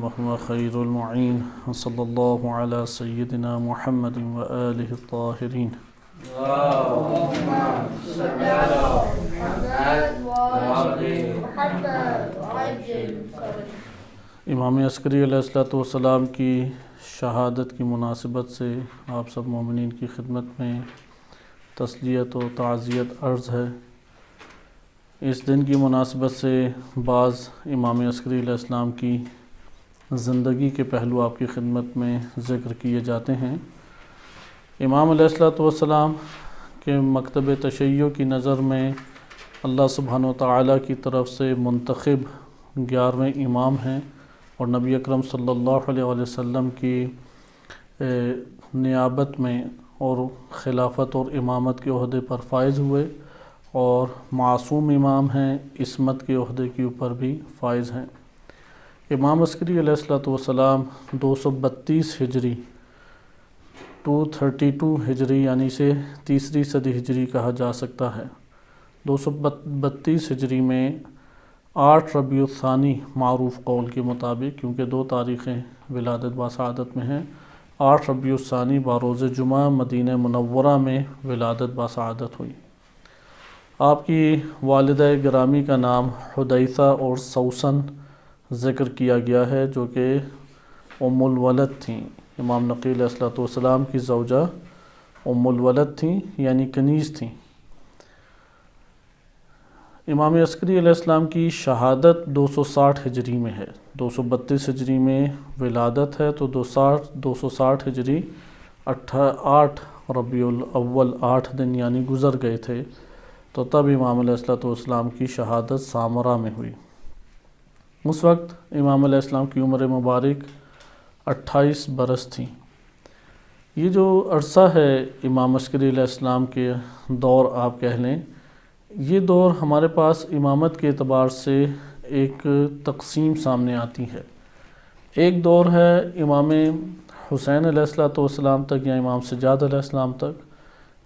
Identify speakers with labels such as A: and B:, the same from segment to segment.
A: وهو خير المعين وصلى الله على سيدنا محمد وآله الطاهرين.
B: اللهم صل على محمد وعلى محمد وعجل فرجه.
A: امام عسکری علیہ الصلوۃ والسلام کی شہادت کی مناسبت سے آپ سب مومنین کی خدمت میں تسلیت و تعزیت عرض ہے۔ اس دن کی مناسبت سے بعض امام عسکری علیہ السلام کی زندگی کے پہلو آپ کی خدمت میں ذکر کیے جاتے ہیں۔ امام علیہ الصلوۃ والسلام کے مکتب تشیع کی نظر میں اللہ سبحانہ و تعالیٰ کی طرف سے منتخب 11ویں امام ہیں اور نبی اکرم صلی اللہ علیہ وسلم کی نیابت میں اور خلافت اور امامت کے عہدے پر فائز ہوئے اور معصوم امام ہیں، عصمت کے عہدے کے اوپر بھی فائز ہیں۔ امام عسکری علیہ الصلوۃ والسلام 232 ہجری 232 ہجری یعنی سے تیسری صدی ہجری کہا جا سکتا ہے۔ 232 ہجری میں 8 ربیع الثانی معروف قول کے مطابق، کیونکہ 2 تاریخیں ولادت با سعادت میں ہیں، 8 ربیع الثانی بروز جمعہ مدینہ منورہ میں ولادت با سعادت ہوئی۔ آپ کی والدہ گرامی کا نام حدیثہ اور سوسن ذکر کیا گیا ہے، جو کہ ام الولد تھیں۔ امام نقی علیہ الصلوۃ والسلام کی زوجہ ام الولد تھیں، یعنی کنیز تھیں۔ امام عسکری علیہ السلام کی شہادت 260 ہجری میں ہے۔ 232 ہجری میں ولادت ہے تو 260 ہجری 8 ربیع الاول 8 دن یعنی گزر گئے تھے، تو تب امام علیہ الصلوۃ والسلام کی شہادت سامرا میں ہوئی۔ اس وقت امام علیہ السلام کی عمر مبارک 28 برس تھی۔ یہ جو عرصہ ہے امام عسکری علیہ السلام کے دور آپ کہہ لیں، یہ دور ہمارے پاس امامت کے اعتبار سے ایک تقسیم سامنے آتی ہے۔ ایک دور ہے امام حسین علیہ الصلوۃ والسلام تک یا امام سجاد علیہ السلام تک۔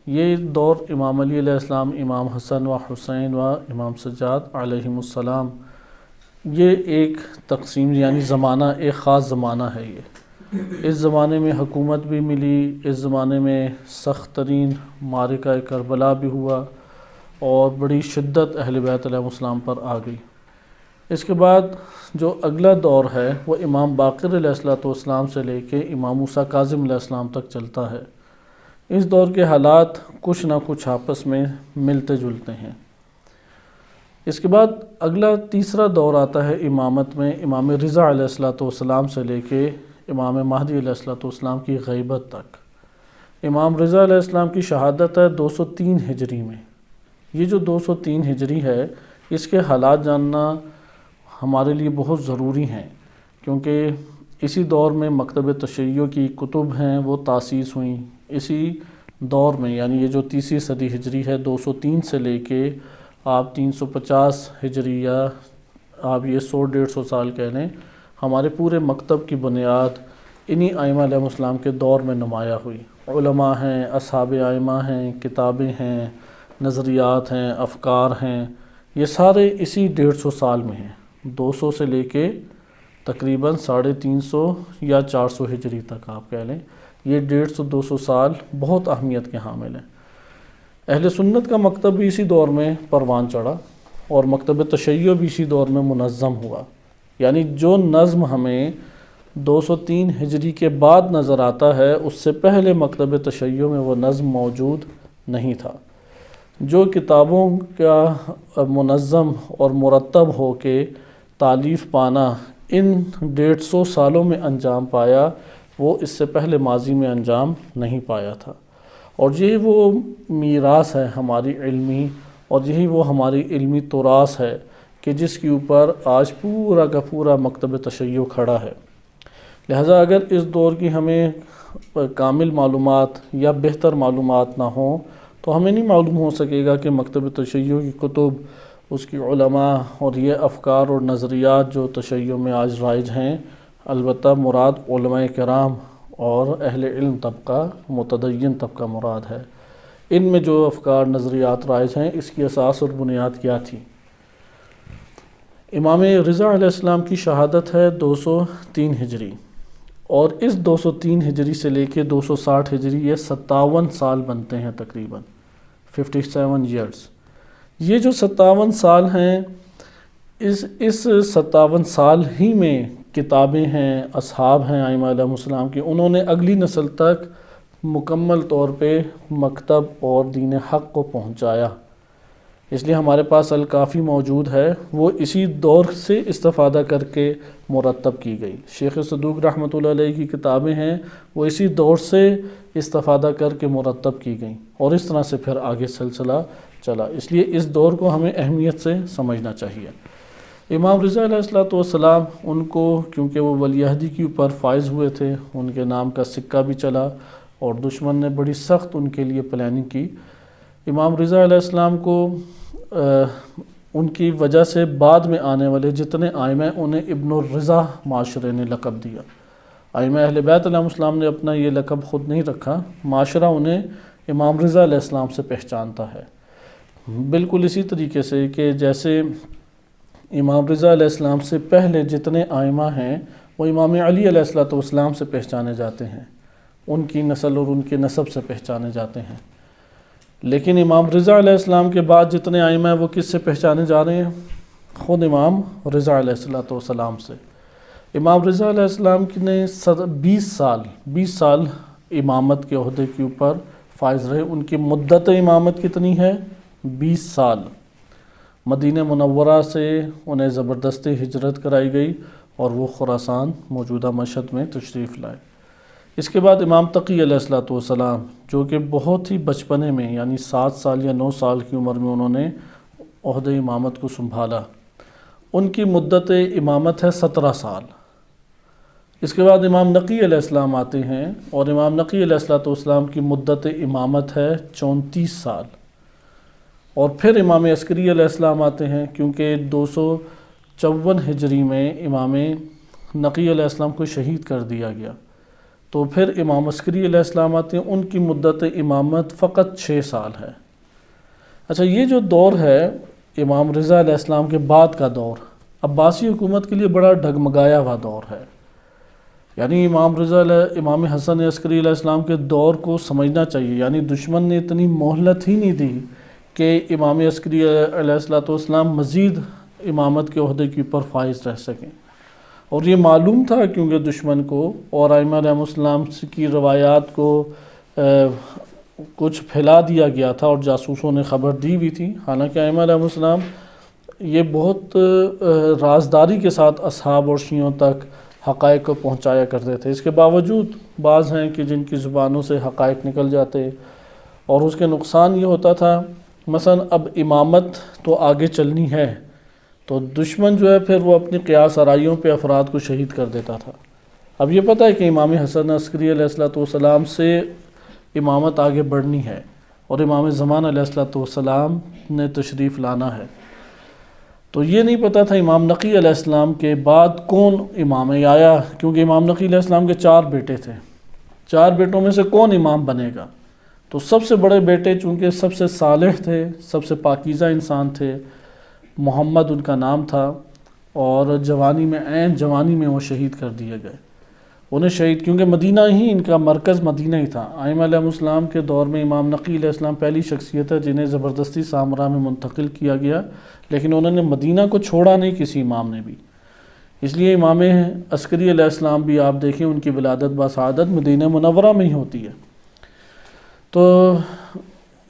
A: یہ دور امام علی علیہ السلام، امام حسن و حسین و امام سجاد علیہم السلام، یہ ایک تقسیم یعنی زمانہ، ایک خاص زمانہ ہے یہ۔ اس زمانے میں حکومت بھی ملی، اس زمانے میں سخت ترین معرکہ کربلا بھی ہوا اور بڑی شدت اہل بیت علیہ السلام پر آ گئی۔ اس کے بعد جو اگلا دور ہے وہ امام باقر علیہ الصلوۃ والسلام سے لے کے امام موسیٰ کاظم علیہ السلام تک چلتا ہے۔ اس دور کے حالات کچھ نہ کچھ آپس میں ملتے جلتے ہیں۔ اس کے بعد اگلا تیسرا دور آتا ہے امامت میں امام رضا علیہ الصلوۃ والسلام سے لے کے امام مہدی علیہ الصلوۃ والسلام کی غیبت تک۔ امام رضا علیہ السلام کی شہادت ہے 203 ہجری میں۔ یہ جو 203 ہجری ہے، اس کے حالات جاننا ہمارے لیے بہت ضروری ہیں، کیونکہ اسی دور میں مکتب تشیع کی کتب ہیں وہ تاسیس ہوئیں۔ اسی دور میں یعنی یہ جو تیسری صدی ہجری ہے 203 سے لے کے آپ 350 ہجری یا آپ یہ 100-150 سال کہہ لیں، ہمارے پورے مکتب کی بنیاد انہی ائمہ علیہ السلام کے دور میں نمایاں ہوئی۔ علماء ہیں، اصحاب ائمہ ہیں، کتابیں ہیں، نظریات ہیں، افکار ہیں، یہ سارے اسی 150 سال میں ہیں، 200 سے لے کے تقریباً 350 یا 400 ہجری تک آپ کہہ لیں۔ یہ 150-200 سال بہت اہمیت کے حامل ہیں۔ اہل سنت کا مکتب بھی اسی دور میں پروان چڑھا اور مکتب تشیع بھی اسی دور میں منظم ہوا، یعنی جو نظم ہمیں 203 ہجری کے بعد نظر آتا ہے اس سے پہلے مکتب تشیع میں وہ نظم موجود نہیں تھا۔ جو کتابوں کا منظم اور مرتب ہو کے تالیف پانا ان 150 سالوں میں انجام پایا، وہ اس سے پہلے ماضی میں انجام نہیں پایا تھا، اور یہی وہ میراث ہے ہماری علمی، اور یہی وہ ہماری علمی تراث ہے کہ جس کے اوپر آج پورا کا پورا مکتب تشیع کھڑا ہے۔ لہٰذا اگر اس دور کی ہمیں کامل معلومات یا بہتر معلومات نہ ہوں تو ہمیں نہیں معلوم ہو سکے گا کہ مکتب تشیع کی کتب، اس کی علماء اور یہ افکار اور نظریات جو تشیع میں آج رائج ہیں، البتہ مراد علماء کرام اور اہل علم طبقہ، متدین طبقہ مراد ہے۔ ان میں جو افکار نظریات رائج ہیں، اس کی اساس اور بنیاد کیا تھی؟ امام رضا علیہ السلام کی شہادت ہے 203 ہجری، اور اس 203 ہجری سے لے کے 260 ہجری یہ 57 سال بنتے ہیں تقریباً 57 ایئرس۔ یہ جو 57 سال ہیں، اس 57 سال ہی میں کتابیں ہیں، اصحاب ہیں ائمہ علیہم السلام کی، انہوں نے اگلی نسل تک مکمل طور پہ مکتب اور دین حق کو پہنچایا۔ اس لیے ہمارے پاس الکافی موجود ہے، وہ اسی دور سے استفادہ کر کے مرتب کی گئی۔ شیخ صدوق رحمۃ اللہ علیہ کی کتابیں ہیں، وہ اسی دور سے استفادہ کر کے مرتب کی گئیں، اور اس طرح سے پھر آگے سلسلہ چلا۔ اس لیے اس دور کو ہمیں اہمیت سے سمجھنا چاہیے۔ امام رضا علیہ السلام ان کو، کیونکہ وہ ولی عہدی کے اوپر فائز ہوئے تھے، ان کے نام کا سکہ بھی چلا، اور دشمن نے بڑی سخت ان کے لیے پلاننگ کی۔ امام رضا علیہ السلام کو ان کی وجہ سے بعد میں آنے والے جتنے ائمہ انہیں ابن الرضا معاشرے نے لقب دیا۔ ائمہ اہل بیت علیہم السلام نے اپنا یہ لقب خود نہیں رکھا، معاشرہ انہیں امام رضا علیہ السلام سے پہچانتا ہے۔ بالکل اسی طریقے سے کہ جیسے امام رضا علیہ السلام سے پہلے جتنے ائمہ ہیں وہ امام علی علیہ السلام سے پہچانے جاتے ہیں، ان کی نسل اور ان کے نسب سے پہچانے جاتے ہیں۔ لیکن امام رضا علیہ السلام کے بعد جتنے ائمہ ہیں وہ کس سے پہچانے جا رہے ہیں؟ خود امام رضا علیہ السلام سے۔ امام رضا علیہ السلام نے 20 سال امامت کے عہدے کے اوپر فائز رہے۔ ان کی مدت امامت کتنی ہے؟ 20 سال۔ مدینہ منورہ سے انہیں زبردستی ہجرت کرائی گئی اور وہ خراسان موجودہ مشہد میں تشریف لائے۔ اس کے بعد امام تقی علیہ السلام، جو کہ بہت ہی بچپنے میں، یعنی 7 سال یا 9 سال کی عمر میں انہوں نے عہدہ امامت کو سنبھالا، ان کی مدت امامت ہے 17 سال۔ اس کے بعد امام نقی علیہ السلام آتے ہیں، اور امام نقی علیہ السلام کی مدت امامت ہے 34 سال۔ اور پھر امام عسکری علیہ السلام آتے ہیں، کیونکہ 254 ہجری میں امام نقی علیہ السلام کو شہید کر دیا گیا، تو پھر امام عسکری علیہ السلام آتے ہیں، ان کی مدت امامت فقط 6 سال ہے۔ اچھا، یہ جو دور ہے امام رضا علیہ السلام کے بعد کا دور، عباسی حکومت کے لیے بڑا ڈگمگایا ہوا دور ہے۔ یعنی امام حسن عسکری علیہ السلام کے دور کو سمجھنا چاہیے، یعنی دشمن نے اتنی مہلت ہی نہیں دی کہ امام عسکری علیہ السلام مزید امامت کے عہدے کے اوپر فائز رہ سکیں۔ اور یہ معلوم تھا، کیونکہ دشمن کو اور ائمہ علیہم السلام کی روایات کو کچھ پھیلا دیا گیا تھا، اور جاسوسوں نے خبر دی ہوئی تھی۔ حالانکہ ائمہ علیہم السلام یہ بہت رازداری کے ساتھ اصحاب اور شیعوں تک حقائق کو پہنچایا کرتے تھے۔ اس کے باوجود بعض ہیں کہ جن کی زبانوں سے حقائق نکل جاتے، اور اس کے نقصان یہ ہوتا تھا، مثلا اب امامت تو آگے چلنی ہے، تو دشمن جو ہے پھر وہ اپنی قیاس آرائیوں پہ افراد کو شہید کر دیتا تھا۔ اب یہ پتہ ہے کہ امام حسن عسکری علیہ السلام سے امامت آگے بڑھنی ہے، اور امام زمان علیہ السلام نے تشریف لانا ہے، تو یہ نہیں پتہ تھا امام نقی علیہ السلام کے بعد کون امام آیا، کیونکہ امام نقی علیہ السلام کے 4 بیٹے تھے۔ 4 بیٹوں میں سے کون امام بنے گا؟ تو سب سے بڑے بیٹے چونکہ سب سے صالح تھے، سب سے پاکیزہ انسان تھے، محمد ان کا نام تھا، اور عین جوانی میں وہ شہید کر دیے گئے۔ انہیں شہید، کیونکہ مدینہ ہی ان کا مرکز مدینہ ہی تھا۔ ائمہ علیہم السلام کے دور میں امام نقی علیہ السلام پہلی شخصیت ہے جنہیں زبردستی سامرا میں منتقل کیا گیا، لیکن انہوں نے مدینہ کو چھوڑا نہیں کسی امام نے بھی۔ اس لیے امام عسکری علیہ السلام بھی آپ دیکھیں، ان کی ولادت بسعادت مدینہ منورہ میں ہی ہوتی ہے۔ تو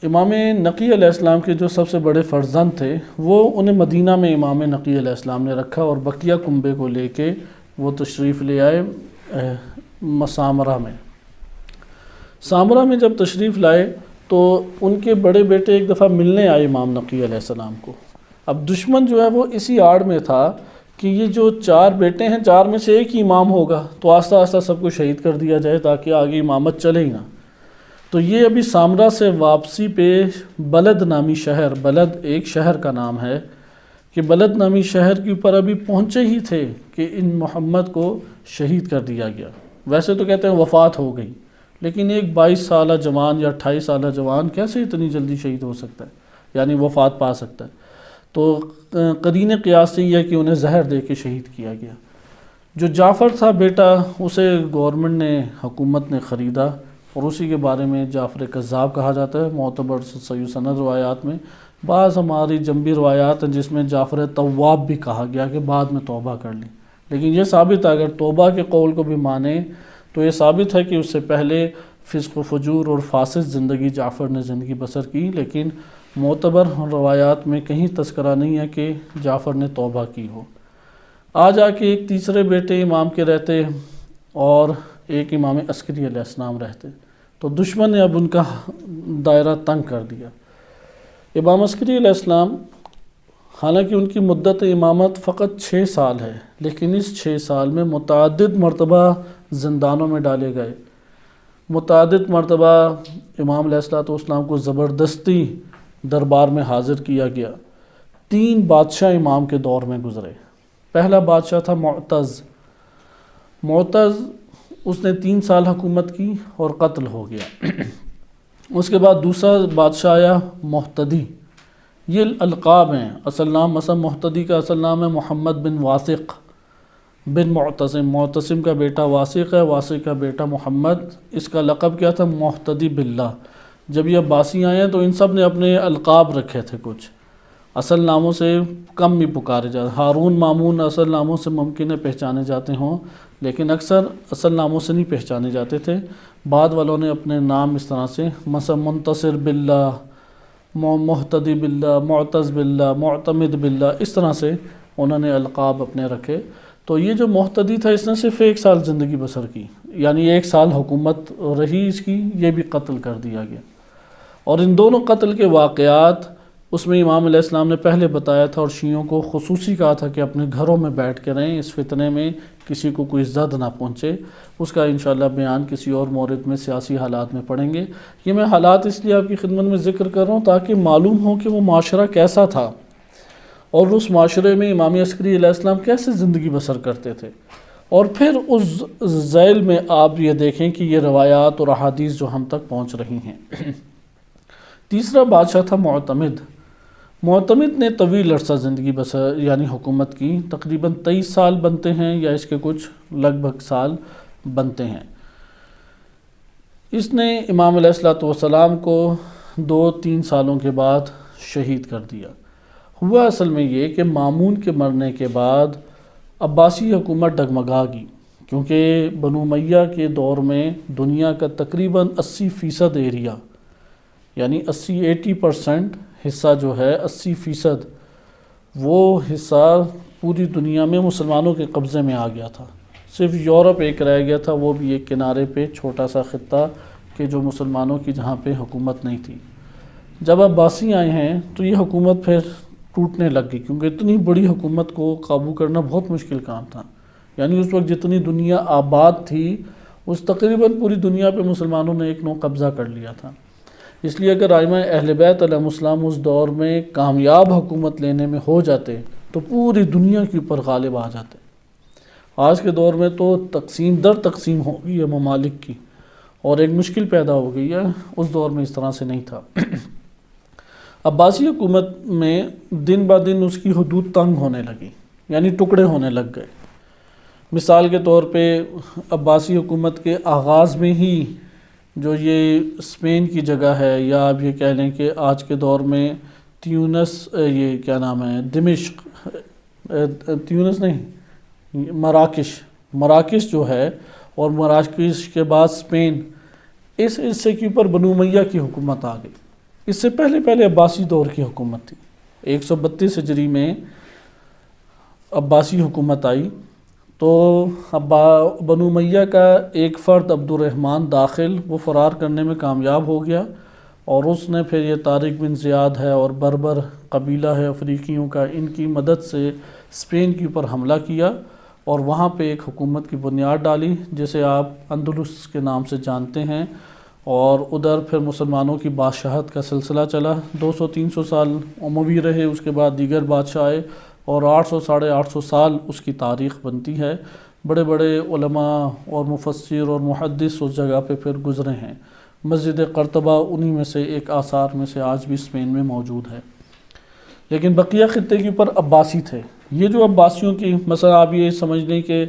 A: امام نقی علیہ السلام کے جو سب سے بڑے فرزند تھے، وہ انہیں مدینہ میں امام نقی علیہ السلام نے رکھا، اور بقیہ کنبے کو لے کے وہ تشریف لے آئے سامرا میں۔ سامرا میں جب تشریف لائے تو ان کے بڑے بیٹے ایک دفعہ ملنے آئے امام نقی علیہ السلام کو۔ اب دشمن جو ہے وہ اسی آڑ میں تھا کہ یہ جو 4 بیٹے ہیں، 4 میں سے ایک ہی امام ہوگا، تو آہستہ آہستہ سب کو شہید کر دیا جائے تاکہ آگے امامت چلے ہی نہ۔ تو یہ ابھی سامرا سے واپسی پہ بلد نامی شہر، بلد ایک شہر کا نام ہے، کہ بلد نامی شہر کے اوپر ابھی پہنچے ہی تھے کہ ان محمد کو شہید کر دیا گیا۔ ویسے تو کہتے ہیں وفات ہو گئی، لیکن ایک 22 سالہ جوان یا 28 سالہ جوان کیسے اتنی جلدی شہید ہو سکتا ہے، یعنی وفات پا سکتا ہے؟ تو قرین قیاس سے یہ ہے کہ انہیں زہر دے کے شہید کیا گیا۔ جو جعفر تھا بیٹا، اسے گورنمنٹ نے، حکومت نے خریدا، اور اسی کے بارے میں جعفر کذاب کہا جاتا ہے معتبر صحیح سند روایات میں۔ بعض ہماری جنبی روایات ہیں جس میں جعفر تواب بھی کہا گیا کہ بعد میں توبہ کر لی، لیکن یہ ثابت ہے اگر توبہ کے قول کو بھی مانیں تو یہ ثابت ہے کہ اس سے پہلے فسق و فجور اور فاسد زندگی جعفر نے زندگی بسر کی، لیکن معتبر روایات میں کہیں تذکرہ نہیں ہے کہ جعفر نے توبہ کی ہو۔ آ جا کے ایک تیسرے بیٹے امام کے رہتے اور ایک امام عسکری علیہ السلام رہتے، تو دشمن نے اب ان کا دائرہ تنگ کر دیا۔ امام عسکری علیہ السلام، حالانکہ ان کی مدت امامت فقط 6 سال ہے، لیکن اس 6 سال میں متعدد مرتبہ زندانوں میں ڈالے گئے، متعدد مرتبہ امام علیہ السلام کو زبردستی دربار میں حاضر کیا گیا۔ 3 بادشاہ امام کے دور میں گزرے۔ پہلا بادشاہ تھا معتز، اس نے 3 سال حکومت کی اور قتل ہو گیا۔ اس کے بعد دوسرا بادشاہ آیا محتدی، یہ القاب ہیں، اصل نام مثلا محتدی کا اصل نام ہے محمد بن واسق بن معتصم، معتصم کا بیٹا واسق ہے، واسق کا بیٹا محمد، اس کا لقب کیا تھا؟ محتدی باللہ۔ جب یہ عباسی آئے ہیں تو ان سب نے اپنے القاب رکھے تھے، کچھ اصل ناموں سے کم بھی پکارے جاتے، ہارون مامون اصل ناموں سے ممکن ہے پہچانے جاتے ہوں، لیکن اکثر اصل ناموں سے نہیں پہچانے جاتے تھے۔ بعد والوں نے اپنے نام اس طرح سے، مثلا منتصر باللہ، محتدی باللہ، معتز باللہ، معتمد باللہ، اس طرح سے انہوں نے القاب اپنے رکھے۔ تو یہ جو محتدی تھا اس نے صرف 1 سال زندگی بسر کی، یعنی 1 سال حکومت رہی اس کی، یہ بھی قتل کر دیا گیا۔ اور ان دونوں قتل کے واقعات اس میں امام علیہ السلام نے پہلے بتایا تھا، اور شیعوں کو خصوصی کہا تھا کہ اپنے گھروں میں بیٹھ کے رہیں، اس فتنے میں کسی کو کوئی زد نہ پہنچے۔ اس کا انشاءاللہ بیان کسی اور مورد میں سیاسی حالات میں پڑھیں گے۔ یہ میں حالات اس لیے آپ کی خدمت میں ذکر کر رہا ہوں تاکہ معلوم ہو کہ وہ معاشرہ کیسا تھا، اور اس معاشرے میں امام عسکری علیہ السلام کیسے زندگی بسر کرتے تھے، اور پھر اس ذیل میں آپ یہ دیکھیں کہ یہ روایات اور احادیث جو ہم تک پہنچ رہی ہیں۔ تیسرا بادشاہ تھا معتمد نے طویل عرصہ زندگی بسر یعنی حکومت کی، تقریباً 23 سال بنتے ہیں یا اس کے کچھ لگ بھگ سال بنتے ہیں۔ اس نے امام علیہ السلام کو 2-3 سالوں کے بعد شہید کر دیا۔ ہوا اصل میں یہ کہ مامون کے مرنے کے بعد عباسی حکومت ڈگمگا گئی، کیونکہ بنو امیہ کے دور میں دنیا کا تقریباً 80% ایریا، یعنی 80% حصہ جو ہے، 80% وہ حصہ پوری دنیا میں مسلمانوں کے قبضے میں آ گیا تھا۔ صرف یورپ ایک رہ گیا تھا، وہ بھی ایک کنارے پہ چھوٹا سا خطہ کہ جو مسلمانوں کی جہاں پہ حکومت نہیں تھی۔ جب عباسی آئے ہیں تو یہ حکومت پھر ٹوٹنے لگ گئی، کیونکہ اتنی بڑی حکومت کو قابو کرنا بہت مشکل کام تھا۔ یعنی اس وقت جتنی دنیا آباد تھی اس تقریباً پوری دنیا پہ مسلمانوں نے ایک نو قبضہ کر لیا تھا۔ اس لیے اگر ائمہ اہل بیت علیہم السلام اس دور میں کامیاب حکومت لینے میں ہو جاتے تو پوری دنیا کے اوپر غالب آ جاتے۔ آج کے دور میں تو تقسیم در تقسیم ہو گئی ہے ممالک کی، اور ایک مشکل پیدا ہو گئی ہے، اس دور میں اس طرح سے نہیں تھا۔ عباسی حکومت میں دن بہ دن اس کی حدود تنگ ہونے لگی، یعنی ٹکڑے ہونے لگ گئے۔ مثال کے طور پہ عباسی حکومت کے آغاز میں ہی جو یہ اسپین کی جگہ ہے، یا آپ یہ کہہ لیں کہ آج کے دور میں تیونس، یہ کیا نام ہے، دمشق، تیونس نہیں، مراکش جو ہے، اور مراکش کے بعد اسپین، اس حصے کے اوپر بنو امیہ کی حکومت آ گئی۔ اس سے پہلے عباسی دور کی حکومت تھی۔ 132 ہجری میں عباسی حکومت آئی تو بنو امیہ کا ایک فرد عبد الرحمن داخل، وہ فرار کرنے میں کامیاب ہو گیا، اور اس نے پھر یہ طارق بن زیاد ہے اور بربر قبیلہ ہے افریقیوں کا، ان کی مدد سے اسپین کے اوپر حملہ کیا، اور وہاں پہ ایک حکومت کی بنیاد ڈالی جسے آپ اندلس کے نام سے جانتے ہیں، اور ادھر پھر مسلمانوں کی بادشاہت کا سلسلہ چلا۔ 200-300 سال اموی رہے، اس کے بعد دیگر بادشاہ آئے، اور 800-850 سال اس کی تاریخ بنتی ہے۔ بڑے بڑے علماء اور مفسر اور محدث اس جگہ پہ پھر گزرے ہیں۔ مسجد قرطبہ انہی میں سے ایک آثار میں سے آج بھی اسپین میں موجود ہے۔ لیکن بقیہ خطے کے اوپر عباسی تھے۔ یہ جو عباسیوں کی مثلا آپ یہ سمجھ لیں کہ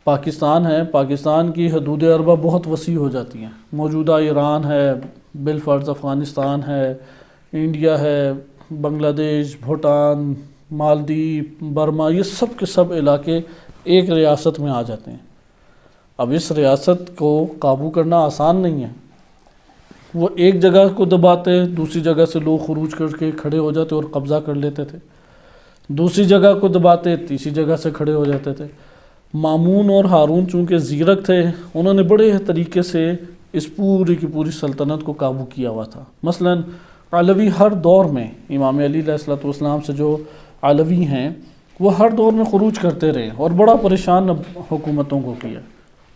A: پاکستان ہے، پاکستان کی حدود اربع بہت وسیع ہو جاتی ہیں، موجودہ ایران ہے، بالفرض افغانستان ہے، انڈیا ہے، بنگلہ دیش، بھوٹان، مالدیپ، برما، یہ سب کے سب علاقے ایک ریاست میں آ جاتے ہیں۔ اب اس ریاست کو قابو کرنا آسان نہیں ہے، وہ ایک جگہ کو دباتے، دوسری جگہ سے لوگ خروج کر کے کھڑے ہو جاتے اور قبضہ کر لیتے تھے، دوسری جگہ کو دباتے، تیسری جگہ سے کھڑے ہو جاتے تھے۔ مامون اور ہارون چونکہ زیرک تھے، انہوں نے بڑے طریقے سے اس پوری کی پوری سلطنت کو قابو کیا ہوا تھا۔ مثلا علوی ہر دور میں امام علی علیہ السلام سے جو علوی ہیں وہ ہر دور میں خروج کرتے رہے اور بڑا پریشان حکومتوں کو کیا،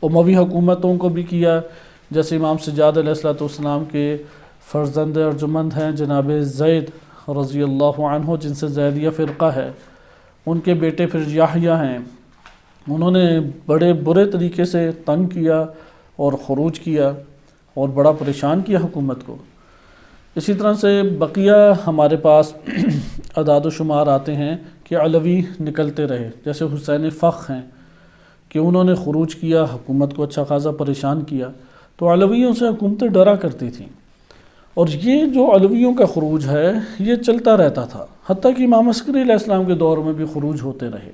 A: اموی حکومتوں کو بھی کیا، جیسے امام سجاد علیہ السلام کے فرزند ارجمند ہیں جناب زید رضی اللہ عنہ، جن سے زیدیہ فرقہ ہے، ان کے بیٹے پھر یحییٰ ہیں، انہوں نے بڑے برے طریقے سے تنگ کیا اور خروج کیا اور بڑا پریشان کیا حکومت کو۔ اسی طرح سے بقیہ ہمارے پاس اعداد و شمار آتے ہیں کہ علوی نکلتے رہے، جیسے حسین فخ ہیں کہ انہوں نے خروج کیا، حکومت کو اچھا خاصا پریشان کیا، تو علویوں سے حکومتیں ڈرا کرتی تھیں، اور یہ جو علویوں کا خروج ہے یہ چلتا رہتا تھا، حتیٰ کہ امام عسکری علیہ السلام کے دور میں بھی خروج ہوتے رہے،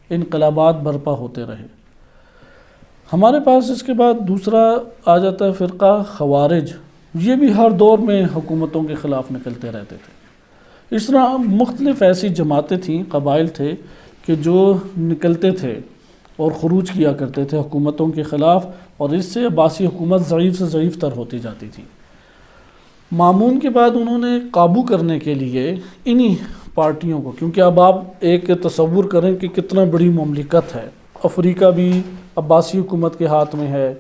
A: انقلابات برپا ہوتے رہے۔ ہمارے پاس اس کے بعد دوسرا آ جاتا ہے فرقہ خوارج، یہ بھی ہر دور میں حکومتوں کے خلاف نکلتے رہتے تھے۔ اس طرح مختلف ایسی جماعتیں تھیں، قبائل تھے کہ جو نکلتے تھے اور خروج کیا کرتے تھے حکومتوں کے خلاف، اور اس سے عباسی حکومت ضعیف سے ضعیف تر ہوتی جاتی تھی۔ مامون کے بعد انہوں نے قابو کرنے کے لیے انہی پارٹیوں کو، کیونکہ اب آپ ایک تصور کریں کہ کتنا بڑی مملکت ہے، افریقہ بھی عباسی حکومت کے ہاتھ میں ہے،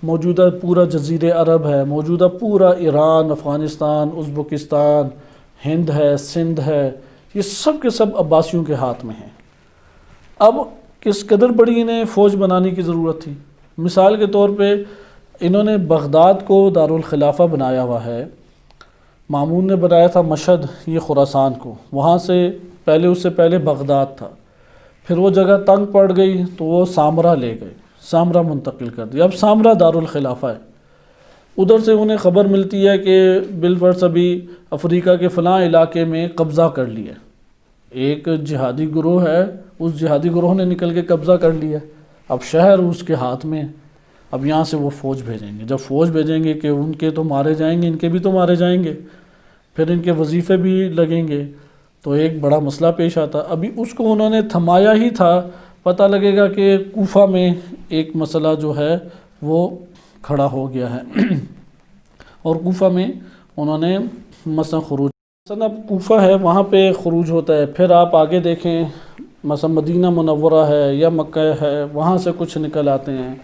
A: موجودہ پورا جزیرہ عرب ہے، موجودہ پورا ایران، افغانستان، ازبکستان، ہند ہے، سندھ ہے، یہ سب کے سب عباسیوں کے ہاتھ میں ہیں۔ اب کس قدر بڑی انہیں فوج بنانے کی ضرورت تھی؟ مثال کے طور پہ انہوں نے بغداد کو دارالخلافہ بنایا ہوا ہے، مامون نے بنایا تھا مشہد، یہ خراسان کو، وہاں سے اس سے پہلے بغداد تھا، پھر وہ جگہ تنگ پڑ گئی تو وہ سامرا لے گئے، سامرا منتقل کر دیا، اب سامرا دارالخلافہ ہے۔ ادھر سے انہیں خبر ملتی ہے کہ بالفرض ابھی افریقہ کے فلاں علاقے میں قبضہ کر لیا، ایک جہادی گروہ ہے، اس جہادی گروہ نے نکل کے قبضہ کر لیا، اب شہر اس کے ہاتھ میں، اب یہاں سے وہ فوج بھیجیں گے، جب فوج بھیجیں گے کہ ان کے تو مارے جائیں گے، ان کے بھی تو مارے جائیں گے، پھر ان کے وظیفے بھی لگیں گے، تو ایک بڑا مسئلہ پیش آتا۔ ابھی اس کو انہوں نے تھمایا ہی تھا، پتہ لگے گا کہ کوفہ میں ایک مسئلہ جو ہے وہ کھڑا ہو گیا ہے، اور کوفہ میں انہوں نے مثلا خروج، مثلا اب کوفہ ہے وہاں پہ خروج ہوتا ہے، پھر آپ آگے دیکھیں مثلا مدینہ منورہ ہے یا مکہ ہے، وہاں سے کچھ نکل آتے ہیں،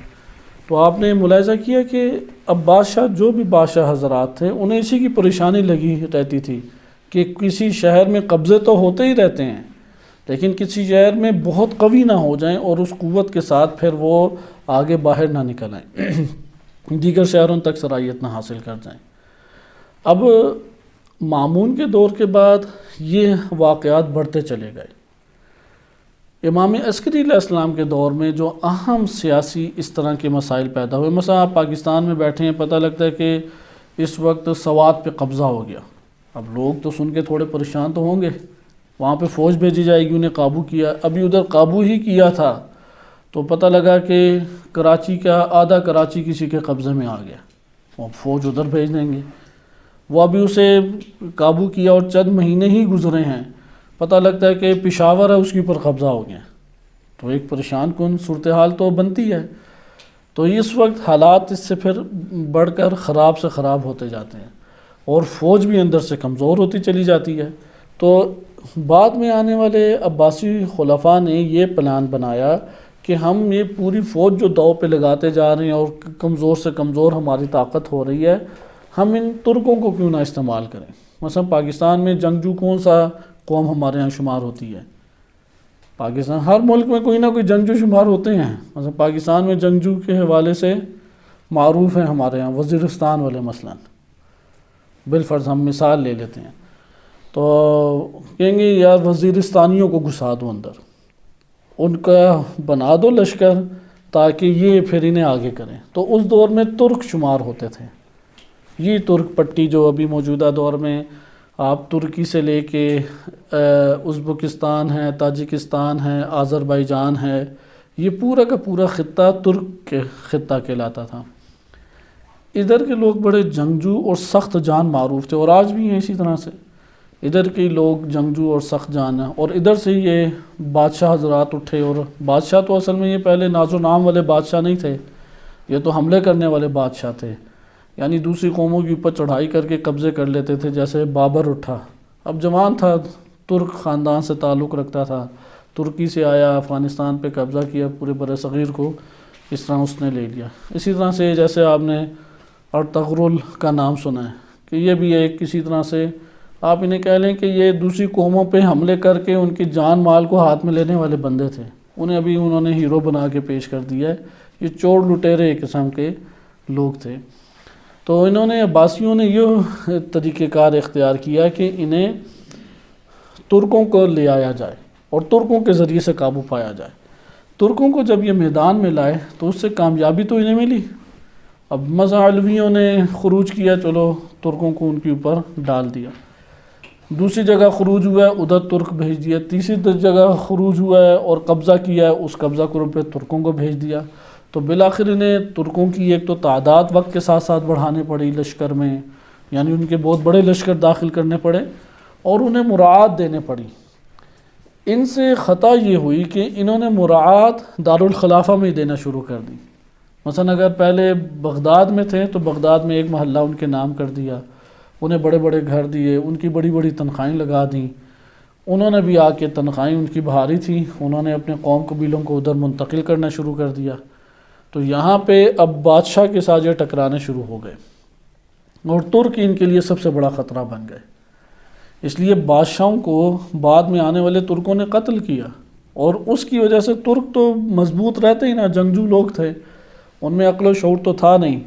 A: تو آپ نے ملاحظہ کیا کہ اب بادشاہ، جو بھی بادشاہ حضرات تھے، انہیں اسی کی پریشانی لگی رہتی تھی کہ کسی شہر میں قبضے تو ہوتے ہی رہتے ہیں، لیکن کسی شہر میں بہت قوی نہ ہو جائیں اور اس قوت کے ساتھ پھر وہ آگے باہر نہ نکل آئیں، دیگر شہروں تک سرایت نہ حاصل کر جائیں۔ اب مامون کے دور کے بعد یہ واقعات بڑھتے چلے گئے۔ امام عسکری علیہ السلام کے دور میں جو اہم سیاسی اس طرح کے مسائل پیدا ہوئے، مثلا آپ پاکستان میں بیٹھے ہیں، پتہ لگتا ہے کہ اس وقت سوات پہ قبضہ ہو گیا، اب لوگ تو سن کے تھوڑے پریشان تو ہوں گے، وہاں پہ فوج بھیجی جائے گی، انہیں قابو کیا، ابھی ادھر قابو ہی کیا تھا تو پتہ لگا کہ کراچی کا آدھا کراچی کسی کے قبضے میں آ گیا، وہ فوج ادھر بھیج دیں گے، وہ ابھی اسے قابو کیا اور چند مہینے ہی گزرے ہیں، پتہ لگتا ہے کہ پشاور ہے، اس کے اوپر قبضہ ہو گیا، تو ایک پریشان کن صورتحال تو بنتی ہے۔ تو اس وقت حالات اس سے پھر بڑھ کر خراب سے خراب ہوتے جاتے ہیں، اور فوج بھی اندر سے کمزور ہوتی چلی جاتی ہے۔ تو بعد میں آنے والے عباسی خلفاء نے یہ پلان بنایا کہ ہم یہ پوری فوج جو داؤ پہ لگاتے جا رہے ہیں اور کمزور سے کمزور ہماری طاقت ہو رہی ہے، ہم ان ترکوں کو کیوں نہ استعمال کریں۔ مثلا پاکستان میں جنگجو کون سا قوم ہمارے ہاں شمار ہوتی ہے؟ پاکستان، ہر ملک میں کوئی نہ کوئی جنگجو شمار ہوتے ہیں، مثلا پاکستان میں جنگجو کے حوالے سے معروف ہیں ہمارے ہاں وزیرستان والے، مثلا بالفرض ہم مثال لے لیتے ہیں، تو کہیں گے یار وزیرستانیوں کو گھسا دو اندر، ان کا بنا دو لشکر تاکہ یہ پھر انہیں آگے کریں۔ تو اس دور میں ترک شمار ہوتے تھے، یہ ترک پٹی جو ابھی موجودہ دور میں آپ ترکی سے لے کے ازبکستان ہے، تاجکستان ہے، آذربائیجان ہے، یہ پورا کا پورا خطہ ترک خطہ کہلاتا تھا۔ ادھر کے لوگ بڑے جنگجو اور سخت جان معروف تھے، اور آج بھی ہیں اسی طرح سے، ادھر کے لوگ جنگجو اور سخت جان ہیں۔ اور ادھر سے یہ بادشاہ حضرات اٹھے، اور بادشاہ تو اصل میں یہ پہلے ناز و نام والے بادشاہ نہیں تھے، یہ تو حملے کرنے والے بادشاہ تھے، یعنی دوسری قوموں کے اوپر چڑھائی کر کے قبضے کر لیتے تھے۔ جیسے بابر اٹھا، اب جوان تھا، ترک خاندان سے تعلق رکھتا تھا، ترکی سے آیا، افغانستان پہ قبضہ کیا، پورے بر صغیر کو اس طرح اس نے لے لیا۔ اسی طرح سے جیسے آپ نے ارطغرل کا نام سنا ہے کہ یہ بھی ایک کسی طرح سے آپ انہیں کہہ لیں کہ یہ دوسری قوموں پہ حملے کر کے ان کی جان مال کو ہاتھ میں لینے والے بندے تھے، انہیں ابھی انہوں نے ہیرو بنا کے پیش کر دیا ہے۔ یہ چور لٹیرے ایک قسم کے لوگ تھے۔ تو انہوں نے عباسیوں نے یہ طریقہ کار اختیار کیا کہ انہیں ترکوں کو لے آیا جائے اور ترکوں کے ذریعے سے قابو پایا جائے۔ ترکوں کو جب یہ میدان میں لائے تو اس سے کامیابی تو انہیں ملی۔ اب مزاحلویوں نے خروج کیا، چلو ترکوں کو ان کے اوپر ڈال دیا، دوسری جگہ خروج ہوا ہے ادھر ترک بھیج دیا، تیسری جگہ خروج ہوا ہے اور قبضہ کیا ہے، اس قبضہ کرنے پہ ترکوں کو بھیج دیا۔ تو بالآخر انہیں ترکوں کی ایک تو تعداد وقت کے ساتھ ساتھ بڑھانے پڑی لشکر میں، یعنی ان کے بہت بڑے لشکر داخل کرنے پڑے، اور انہیں مراعات دینے پڑی۔ ان سے خطا یہ ہوئی کہ انہوں نے مراعات دارالخلافہ میں دینا شروع کر دی۔ مثلا اگر پہلے بغداد میں تھے تو بغداد میں ایک محلہ ان کے نام کر دیا، انہیں بڑے بڑے گھر دیے، ان کی بڑی بڑی تنخواہیں لگا دیں، انہوں نے بھی آ کے تنخواہیں ان کی بھاری تھیں، انہوں نے اپنے قوم قبیلوں کو ادھر منتقل کرنا شروع کر دیا۔ تو یہاں پہ اب بادشاہ کے ساتھ یہ ٹکرانے شروع ہو گئے، اور ترک ان کے لیے سب سے بڑا خطرہ بن گئے۔ اس لیے بادشاہوں کو بعد میں آنے والے ترکوں نے قتل کیا، اور اس کی وجہ سے ترک تو مضبوط رہتے ہی نہ، جنگجو لوگ تھے، ان میں عقل و شعور تو تھا نہیں،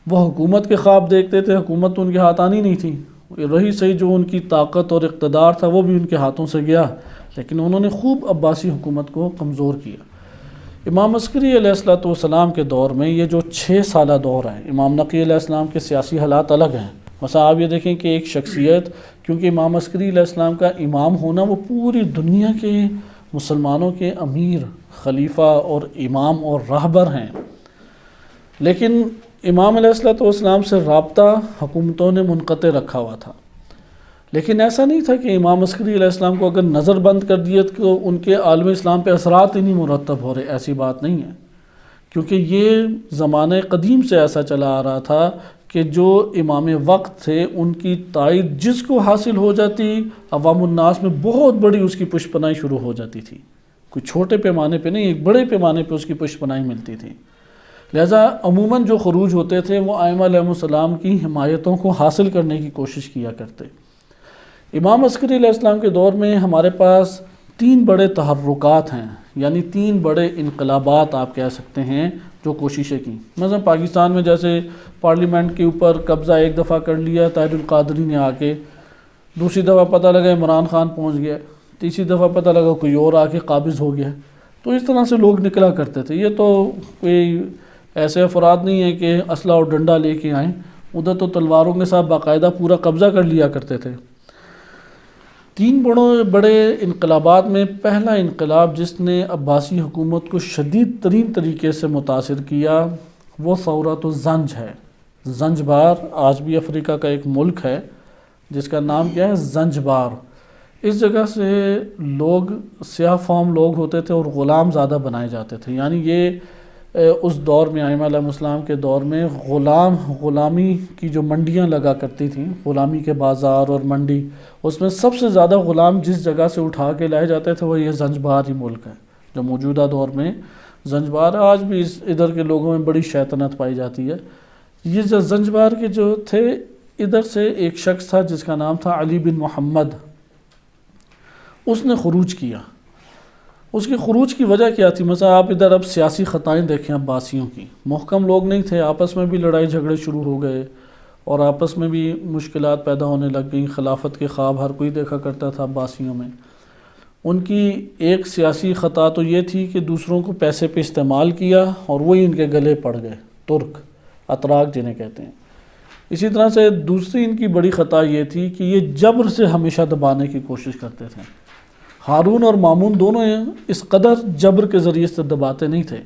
A: وہ حکومت کے خواب دیکھتے تھے، حکومت تو ان کے ہاتھ آنی نہیں تھی، رہی صحیح جو ان کی طاقت اور اقتدار تھا وہ بھی ان کے ہاتھوں سے گیا، لیکن انہوں نے خوب عباسی حکومت کو کمزور کیا۔ امام عسکری علیہ السلام کے دور میں یہ جو 6 سالہ دور ہے، امام نقی علیہ السلام کے سیاسی حالات الگ ہیں۔ مثلا آپ یہ دیکھیں کہ ایک شخصیت، کیونکہ امام عسکری علیہ السلام کا امام ہونا، وہ پوری دنیا کے مسلمانوں کے امیر، خلیفہ اور امام اور راہبر ہیں، لیکن امام علیہ السلام سے رابطہ حکومتوں نے منقطع رکھا ہوا تھا۔ لیکن ایسا نہیں تھا کہ امام عسکری علیہ السلام کو اگر نظر بند کر دیا تو ان کے عالم اسلام پہ اثرات ہی نہیں مرتب ہو رہے، ایسی بات نہیں ہے، کیونکہ یہ زمانہ قدیم سے ایسا چلا آ رہا تھا کہ جو امام وقت تھے ان کی تائید جس کو حاصل ہو جاتی، عوام الناس میں بہت بڑی اس کی پشت پناہی شروع ہو جاتی تھی، کوئی چھوٹے پیمانے پہ نہیں، ایک بڑے پیمانے پہ اس کی پشت پناہی ملتی تھی۔ لہٰذا عموماً جو خروج ہوتے تھے وہ ائمہ علیہ السلام کی حمایتوں کو حاصل کرنے کی کوشش کیا کرتے۔ امام عسکری علیہ السلام کے دور میں ہمارے پاس 3 بڑے تحرکات ہیں، یعنی 3 بڑے انقلابات آپ کہہ سکتے ہیں جو کوششیں کی۔ مثلا پاکستان میں جیسے پارلیمنٹ کے اوپر قبضہ ایک دفعہ کر لیا طاہر القادری نے آ کے، دوسری دفعہ پتہ لگا عمران خان پہنچ گیا، تیسری دفعہ پتہ لگا کوئی اور آ کے قابض ہو گیا۔ تو اس طرح سے لوگ نکلا کرتے تھے، یہ تو کوئی ایسے افراد نہیں ہیں کہ اسلحہ اور ڈنڈا لے کے آئیں، ادھر تو تلواروں کے ساتھ باقاعدہ پورا قبضہ کر لیا کرتے تھے۔ 3 بڑے انقلابات میں پہلا انقلاب جس نے عباسی حکومت کو شدید ترین طریقے سے متاثر کیا وہ ثورۃ الزنج ہے۔ زنجبار آج بھی افریقہ کا ایک ملک ہے جس کا نام کیا ہے، زنجبار۔ اس جگہ سے لوگ سیاہ فام لوگ ہوتے تھے اور غلام زیادہ بنائے جاتے تھے، یعنی یہ اس دور میں ائمہ علیہ السلام کے دور میں غلامی کی جو منڈیاں لگا کرتی تھیں، غلامی کے بازار اور منڈی، اس میں سب سے زیادہ غلام جس جگہ سے اٹھا کے لائے جاتے تھے وہ یہ زنجبار ہی ملک ہے جو موجودہ دور میں زنجبار ہے۔ آج بھی ادھر کے لوگوں میں بڑی شیطنت پائی جاتی ہے۔ یہ جو زنجبار کے جو تھے، ادھر سے ایک شخص تھا جس کا نام تھا علی بن محمد، اس نے خروج کیا۔ اس کی خروج کی وجہ کیا تھی؟ مثلا آپ ادھر اب سیاسی خطائیں دیکھیں عباسیوں کی، محکم لوگ نہیں تھے، آپس میں بھی لڑائی جھگڑے شروع ہو گئے، اور آپس میں بھی مشکلات پیدا ہونے لگ گئیں. خلافت کے خواب ہر کوئی دیکھا کرتا تھا عباسیوں میں. ان کی ایک سیاسی خطا تو یہ تھی کہ دوسروں کو پیسے پہ استعمال کیا اور وہی ان کے گلے پڑ گئے. ترک اتراک جنہیں کہتے ہیں. اسی طرح سے دوسری ان کی بڑی خطا یہ تھی کہ یہ جبر سے ہمیشہ دبانے کی کوشش کرتے تھے. ہارون اور مامون دونوں اس قدر جبر کے ذریعے سے دباتے نہیں تھے،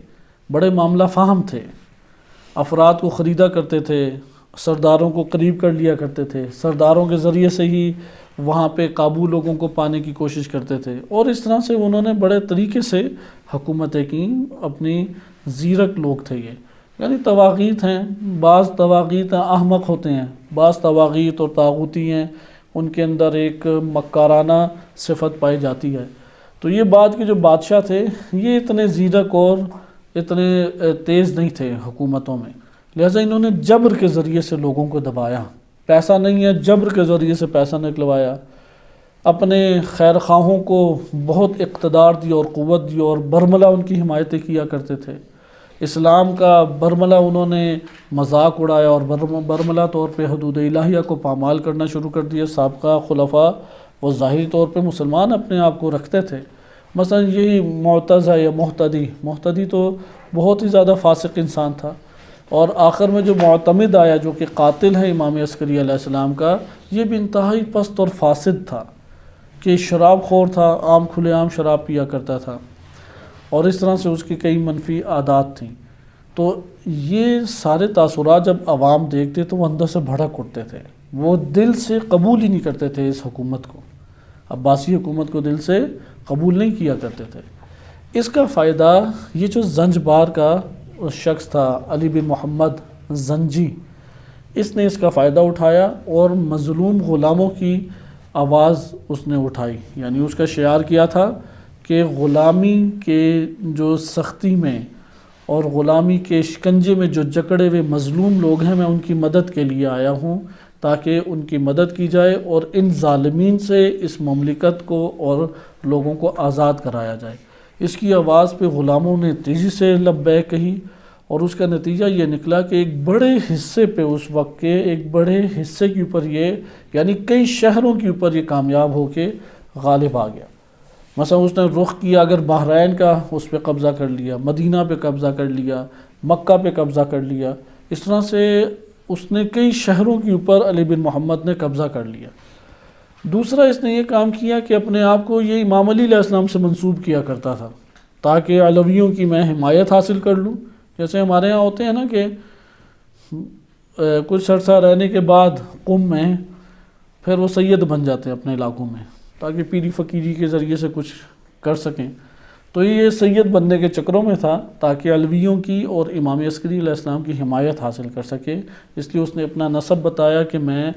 A: بڑے معاملہ فاہم تھے. افراد کو خریدا کرتے تھے، سرداروں کو قریب کر لیا کرتے تھے، سرداروں کے ذریعے سے ہی وہاں پہ قابو لوگوں کو پانے کی کوشش کرتے تھے. اور اس طرح سے انہوں نے بڑے طریقے سے حکومتیں کی. اپنی زیرک لوگ تھے یہ، یعنی طواغیت ہیں. بعض طواغیت احمق ہوتے ہیں، بعض طواغیت اور طاغوتی ہیں ان کے اندر ایک مکارانہ صفت پائی جاتی ہے. تو یہ بعد کے جو بادشاہ تھے یہ اتنے زیرک اور اتنے تیز نہیں تھے حکومتوں میں، لہٰذا انہوں نے جبر کے ذریعے سے لوگوں کو دبایا. پیسہ نہیں ہے، جبر کے ذریعے سے پیسہ نکلوایا. اپنے خیر خواہوں کو بہت اقتدار دی اور قوت دی اور برملا ان کی حمایتیں کیا کرتے تھے. اسلام کا برملا انہوں نے مذاق اڑایا اور برملا طور پہ حدود الہیہ کو پامال کرنا شروع کر دیا. سابقہ خلفاء وہ ظاہری طور پہ مسلمان اپنے آپ کو رکھتے تھے. مثلا یہی معتز ہے یا محتدی تو بہت ہی زیادہ فاسق انسان تھا. اور آخر میں جو معتمد آیا جو کہ قاتل ہے امام عسکری علیہ السلام کا، یہ بھی انتہائی پست اور فاسد تھا کہ شراب خور تھا، عام کھلے عام شراب پیا کرتا تھا اور اس طرح سے اس کی کئی منفی عادات تھیں. تو یہ سارے تاثرات جب عوام دیکھتے تو وہ اندر سے بھڑک اٹھتے تھے. وہ دل سے قبول ہی نہیں کرتے تھے اس حکومت کو، عباسی حکومت کو دل سے قبول نہیں کیا کرتے تھے. اس کا فائدہ یہ جو زنجبار کا شخص تھا علی بن محمد زنجی، اس نے اس کا فائدہ اٹھایا اور مظلوم غلاموں کی آواز اس نے اٹھائی. یعنی اس کا شعار کیا تھا کہ غلامی کے جو سختی میں اور غلامی کے شکنجے میں جو جکڑے ہوئے مظلوم لوگ ہیں، میں ان کی مدد کے لیے آیا ہوں تاکہ ان کی مدد کی جائے اور ان ظالمین سے اس مملکت کو اور لوگوں کو آزاد کرایا جائے. اس کی آواز پہ غلاموں نے تیزی سے لبیک کہی اور اس کا نتیجہ یہ نکلا کہ ایک بڑے حصے پہ اس وقت کے ایک بڑے حصے کے اوپر یہ یعنی کئی شہروں کے اوپر یہ کامیاب ہو کے غالب آ گیا. مثلا اس نے رخ کیا اگر بحرین کا، اس پہ قبضہ کر لیا، مدینہ پہ قبضہ کر لیا، مکہ پہ قبضہ کر لیا. اس طرح سے اس نے کئی شہروں کے اوپر علی بن محمد نے قبضہ کر لیا. دوسرا اس نے یہ کام کیا کہ اپنے آپ کو یہ امام علی علیہ السلام سے منسوب کیا کرتا تھا تاکہ علویوں کی میں حمایت حاصل کر لوں. جیسے ہمارے ہاں ہوتے ہیں نا کہ کچھ عرصہ رہنے کے بعد قم میں پھر وہ سید بن جاتے ہیں اپنے علاقوں میں تاکہ پیری فقیری کے ذریعے سے کچھ کر سکیں. تو یہ سید بننے کے چکروں میں تھا تاکہ علویوں کی اور امام عسکری علیہ السلام کی حمایت حاصل کر سکے. اس لیے اس نے اپنا نسب بتایا کہ میں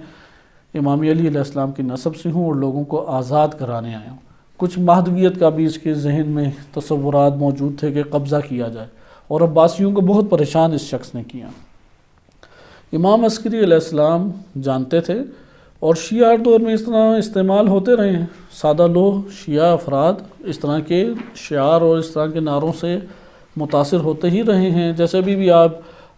A: امام علی علیہ السلام کی نسب سے ہوں اور لوگوں کو آزاد کرانے آیا ہوں. کچھ مہدویت کا بھی اس کے ذہن میں تصورات موجود تھے کہ قبضہ کیا جائے اور عباسیوں کو بہت پریشان اس شخص نے کیا. امام عسکری علیہ السلام جانتے تھے اور شیعہ ہر دور میں اس طرح استعمال ہوتے رہے ہیں. سادہ لوگ شیعہ افراد اس طرح کے شعار اور اس طرح کے نعروں سے متاثر ہوتے ہی رہے ہیں. جیسے بھی آپ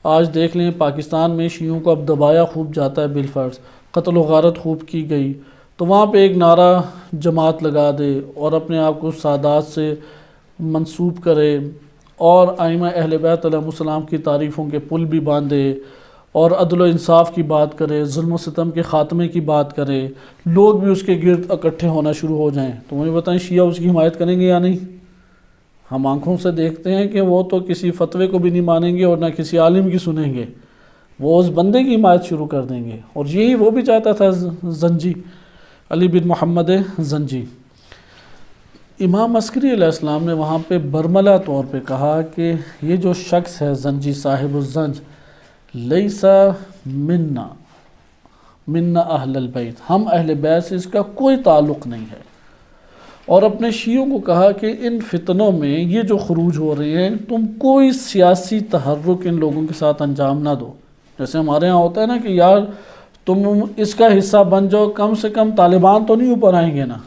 A: آج دیکھ لیں پاکستان میں شیعوں کو اب دبایا خوب جاتا ہے بالفرض، قتل و غارت خوب کی گئی، تو وہاں پہ ایک نعرہ جماعت لگا دے اور اپنے آپ کو سادات سے منسوب کرے اور ائمہ اہل بیت علیہ السلام کی تعریفوں کے پل بھی باندھے اور عدل و انصاف کی بات کرے، ظلم و ستم کے خاتمے کی بات کرے، لوگ بھی اس کے گرد اکٹھے ہونا شروع ہو جائیں. تو مجھے بتائیں شیعہ اس کی حمایت کریں گے یا نہیں؟ ہم آنکھوں سے دیکھتے ہیں کہ وہ تو کسی فتوے کو بھی نہیں مانیں گے اور نہ کسی عالم کی سنیں گے، وہ اس بندے کی حمایت شروع کر دیں گے. اور یہی وہ بھی چاہتا تھا زنجی، علی بن محمد زنجی. امام عسکری علیہ السلام نے وہاں پہ برملا طور پہ کہا کہ یہ جو شخص ہے زنجی صاحب الزنج، لیسا منا اہل البیت، ہم اہل بیت سے اس کا کوئی تعلق نہیں ہے. اور اپنے شیعوں کو کہا کہ ان فتنوں میں یہ جو خروج ہو رہے ہیں تم کوئی سیاسی تحرک ان لوگوں کے ساتھ انجام نہ دو. جیسے ہمارے ہاں ہوتا ہے نا کہ یار تم اس کا حصہ بن جاؤ، کم سے کم طالبان تو نہیں اوپر آئیں گے نا،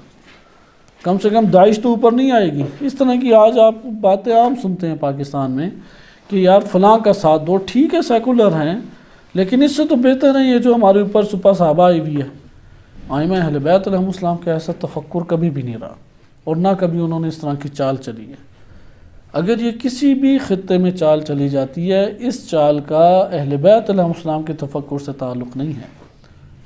A: کم سے کم داعش تو اوپر نہیں آئے گی. اس طرح کی آج آپ باتیں عام سنتے ہیں پاکستان میں کہ یار فلاں کا ساتھ دو، ٹھیک ہے سیکولر ہیں لیکن اس سے تو بہتر ہے یہ جو ہمارے اوپر سپہ صحابہ آئی ہوئی ہے، ائمہ اہل بیت علیہم السلام کا ایسا تفکر کبھی بھی نہیں رہا، اور نہ کبھی انہوں نے اس طرح کی چال چلی ہے۔ اگر یہ کسی بھی خطے میں چال چلی جاتی ہے، اس چال کا اہل بیت علیہم السلام کے تفکر سے تعلق نہیں ہے۔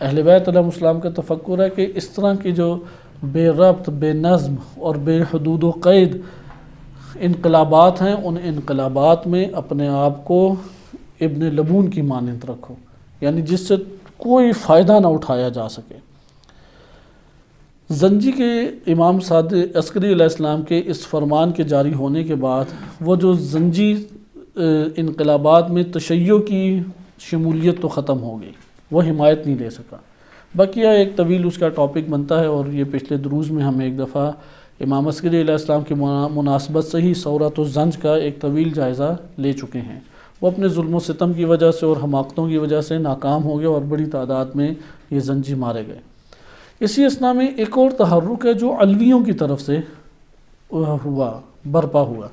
A: اہل بیت علیہم السلام کا تفکر ہے کہ اس طرح کی جو بے ربط، بے نظم اور بے حدود و قید انقلابات ہیں، ان انقلابات میں اپنے آپ کو ابن لبون کی مانند رکھو، یعنی جس سے کوئی فائدہ نہ اٹھایا جا سکے۔ زنجی کے امام صادق عسکری علیہ السلام کے اس فرمان کے جاری ہونے کے بعد وہ جو زنجی انقلابات میں تشیع کی شمولیت تو ختم ہو گئی، وہ حمایت نہیں لے سکا۔ بقیہ ایک طویل اس کا ٹاپک بنتا ہے، اور یہ پچھلے دروس میں ہم ایک دفعہ امام عسکری علیہ السلام کی مناسبت سے ہی ثورۃ الزنج کا ایک طویل جائزہ لے چکے ہیں۔ وہ اپنے ظلم و ستم کی وجہ سے اور حماقتوں کی وجہ سے ناکام ہو گئے، اور بڑی تعداد میں یہ زنجی مارے گئے۔ اسی اثناء میں ایک اور تحرک ہے جو علویوں کی طرف سے برپا ہوا،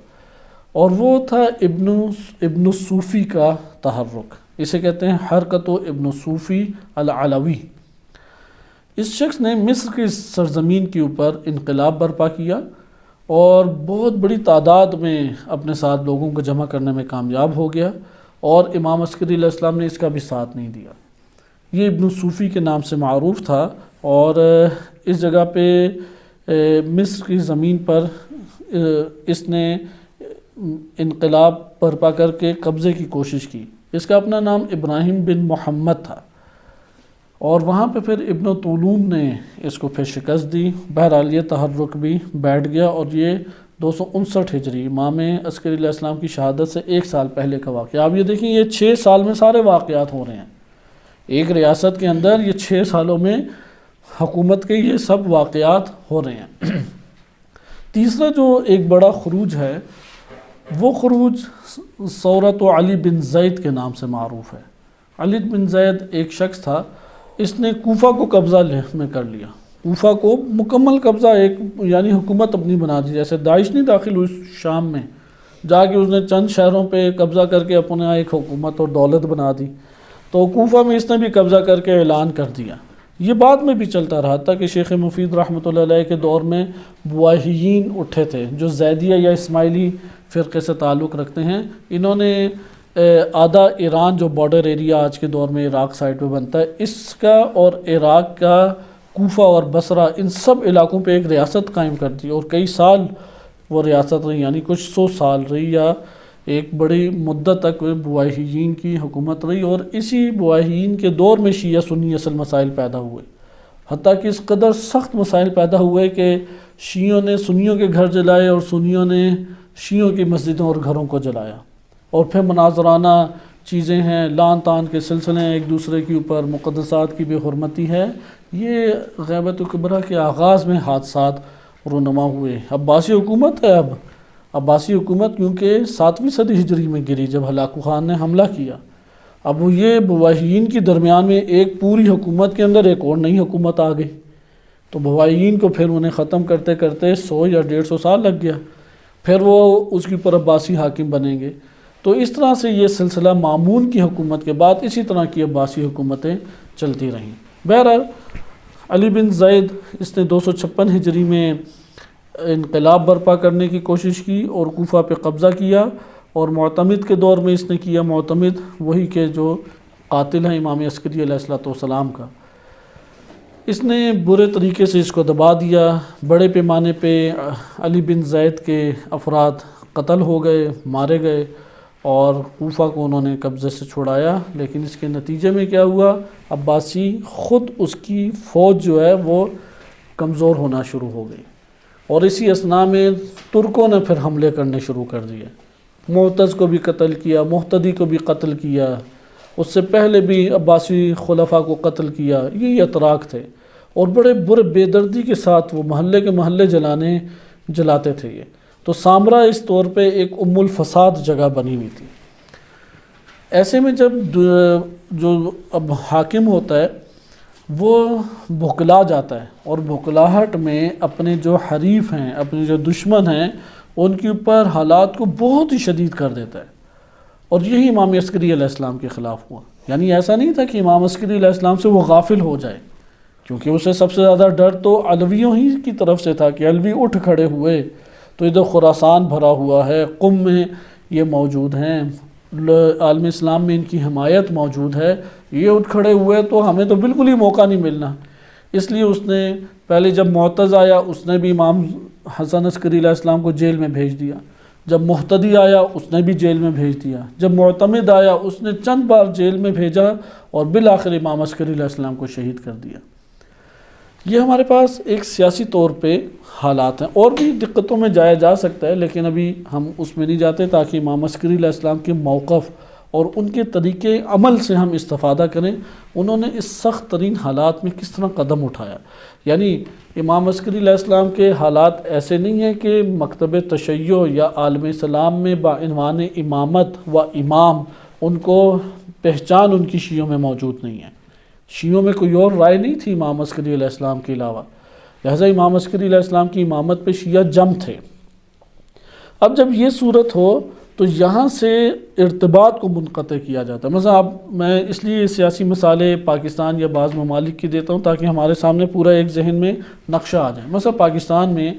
A: اور وہ تھا ابن الصوفی کا تحرک۔ اسے کہتے ہیں حرکت ابن الصوفی العلوی۔ اس شخص نے مصر کی سرزمین کے اوپر انقلاب برپا کیا، اور بہت بڑی تعداد میں اپنے ساتھ لوگوں کو جمع کرنے میں کامیاب ہو گیا، اور امام عسکری علیہ السلام نے اس کا بھی ساتھ نہیں دیا۔ یہ ابن الصوفی کے نام سے معروف تھا، اور اس جگہ پہ مصر کی زمین پر اس نے انقلاب برپا کر کے قبضے کی کوشش کی۔ اس کا اپنا نام ابراہیم بن محمد تھا، اور وہاں پہ پھر ابن طولون نے اس کو پھر شکست دی۔ بہرحال یہ تحرک بھی بیٹھ گیا، اور یہ 259 ہجری امام عسکری علیہ السلام کی شہادت سے 1 سال پہلے کا واقعہ۔ آپ یہ دیکھیں، یہ 6 سال میں سارے واقعات ہو رہے ہیں۔ ایک ریاست کے اندر یہ 6 سالوں میں حکومت کے یہ سب واقعات ہو رہے ہیں۔ تیسرا جو ایک بڑا خروج ہے، وہ خروج ثورۃ علی بن زید کے نام سے معروف ہے۔ علی بن زید ایک شخص تھا، اس نے کوفہ کو قبضہ میں کر لیا، کوفہ کو مکمل قبضہ، ایک یعنی حکومت اپنی بنا دی۔ جیسے داعش نہیں داخل ہوئی شام میں، جا کے اس نے چند شہروں پہ قبضہ کر کے اپنا ایک حکومت اور دولت بنا دی، تو کوفہ میں اس نے بھی قبضہ کر کے اعلان کر دیا۔ یہ بعد میں بھی چلتا رہا تھا کہ شیخ مفید رحمۃ اللہ علیہ کے دور میں بواہیین اٹھے تھے جو زیدیہ یا اسماعیلی فرقے سے تعلق رکھتے ہیں۔ انہوں نے آدھا ایران جو بارڈر ایریا آج کے دور میں عراق سائڈ پہ بنتا ہے، اس کا اور عراق کا کوفہ اور بصرہ، ان سب علاقوں پہ ایک ریاست قائم کر دی، اور کئی سال وہ ریاست رہی، یعنی کچھ 100 سال رہی، یا ایک بڑی مدت تک بواہیین کی حکومت رہی۔ اور اسی بواہیین کے دور میں شیعہ سنی اصل مسائل پیدا ہوئے، حتیٰ کہ اس قدر سخت مسائل پیدا ہوئے کہ شیعوں نے سنیوں کے گھر جلائے، اور سنیوں نے شیعوں کی مسجدوں اور گھروں کو جلایا، اور پھر مناظرانہ چیزیں ہیں، لان تان کے سلسلے ہیں ایک دوسرے کے اوپر، مقدسات کی بے حرمتی ہے۔ یہ غیبت کبریٰ کے آغاز میں حادثات رونما ہوئے۔ عباسی حکومت ہے، اب عباسی حکومت کیونکہ 7ویں صدی ہجری میں گری جب ہلاکو خان نے حملہ کیا۔ اب یہ بواہیین کے درمیان میں ایک پوری حکومت کے اندر ایک اور نئی حکومت آ گئی، تو بواہیین کو پھر انہیں ختم کرتے کرتے 100 یا 150 سال لگ گیا، پھر وہ اس کے اوپر عباسی حاکم بنیں گے۔ تو اس طرح سے یہ سلسلہ مامون کی حکومت کے بعد اسی طرح کی عباسی حکومتیں چلتی رہیں۔ بہرحال علی بن زید اس نے 256 ہجری میں انقلاب برپا کرنے کی کوشش کی اور کوفہ پہ قبضہ کیا، اور معتمد کے دور میں اس نے کیا، معتمد وہی کہ جو قاتل ہیں امام عسکری علیہ السلام کا۔ اس نے برے طریقے سے اس کو دبا دیا، بڑے پیمانے پہ علی بن زید کے افراد قتل ہو گئے، مارے گئے، اور کوفہ کو انہوں نے قبضے سے چھڑایا۔ لیکن اس کے نتیجے میں کیا ہوا، عباسی خود اس کی فوج جو ہے وہ کمزور ہونا شروع ہو گئی، اور اسی اثناء میں ترکوں نے پھر حملے کرنے شروع کر دیے، معتز کو بھی قتل کیا، مہتدی کو بھی قتل کیا، اس سے پہلے بھی عباسی خلفاء کو قتل کیا۔ یہ اتراک تھے، اور بڑے برے بے دردی کے ساتھ وہ محلے کے محلے جلاتے تھے۔ یہ تو سامرا اس طور پہ ایک ام الفساد جگہ بنی ہوئی تھی۔ ایسے میں جب جو اب حاکم ہوتا ہے وہ بھکلا جاتا ہے، اور بھکلاہٹ میں اپنے جو حریف ہیں، اپنے جو دشمن ہیں، ان کے اوپر حالات کو بہت ہی شدید کر دیتا ہے، اور یہی امام عسکری علیہ السلام کے خلاف ہوا۔ یعنی ایسا نہیں تھا کہ امام عسکری علیہ السلام سے وہ غافل ہو جائے، کیونکہ اسے سب سے زیادہ ڈر تو علویوں ہی کی طرف سے تھا کہ علوی اٹھ کھڑے ہوئے تو ادھر خراسان بھرا ہوا ہے، قم میں یہ موجود ہیں، عالم اسلام میں ان کی حمایت موجود ہے، یہ اٹھ کھڑے ہوئے تو ہمیں تو بالکل ہی موقع نہیں ملنا۔ اس لیے اس نے پہلے جب معتز آیا اس نے بھی امام حسن عسکری علیہ السلام کو جیل میں بھیج دیا، جب مہتدی آیا اس نے بھی جیل میں بھیج دیا، جب معتمد آیا اس نے چند بار جیل میں بھیجا اور بالآخر امام عسکری علیہ السلام کو شہید کر دیا۔ یہ ہمارے پاس ایک سیاسی طور پہ حالات ہیں، اور بھی دقتوں میں جایا جا سکتا ہے لیکن ابھی ہم اس میں نہیں جاتے تاکہ امام عسکری علیہ السلام کے موقف اور ان کے طریقے عمل سے ہم استفادہ کریں، انہوں نے اس سخت ترین حالات میں کس طرح قدم اٹھایا۔ یعنی امام عسکری علیہ السلام کے حالات ایسے نہیں ہیں کہ مکتب تشیع یا عالم اسلام میں بعنوان امامت و امام ان کو پہچان ان کی شیعوں میں موجود نہیں ہے، شیعوں میں کوئی اور رائے نہیں تھی امام عسکری علیہ السلام کے علاوہ، لہذا امام عسکری علیہ السلام کی امامت پہ شیعہ جم تھے۔ اب جب یہ صورت ہو تو یہاں سے ارتباط کو منقطع کیا جاتا ہے۔ مثلا اب میں اس لیے سیاسی مسائل پاکستان یا بعض ممالک کی دیتا ہوں تاکہ ہمارے سامنے پورا ایک ذہن میں نقشہ آ جائے۔ مثلا پاکستان میں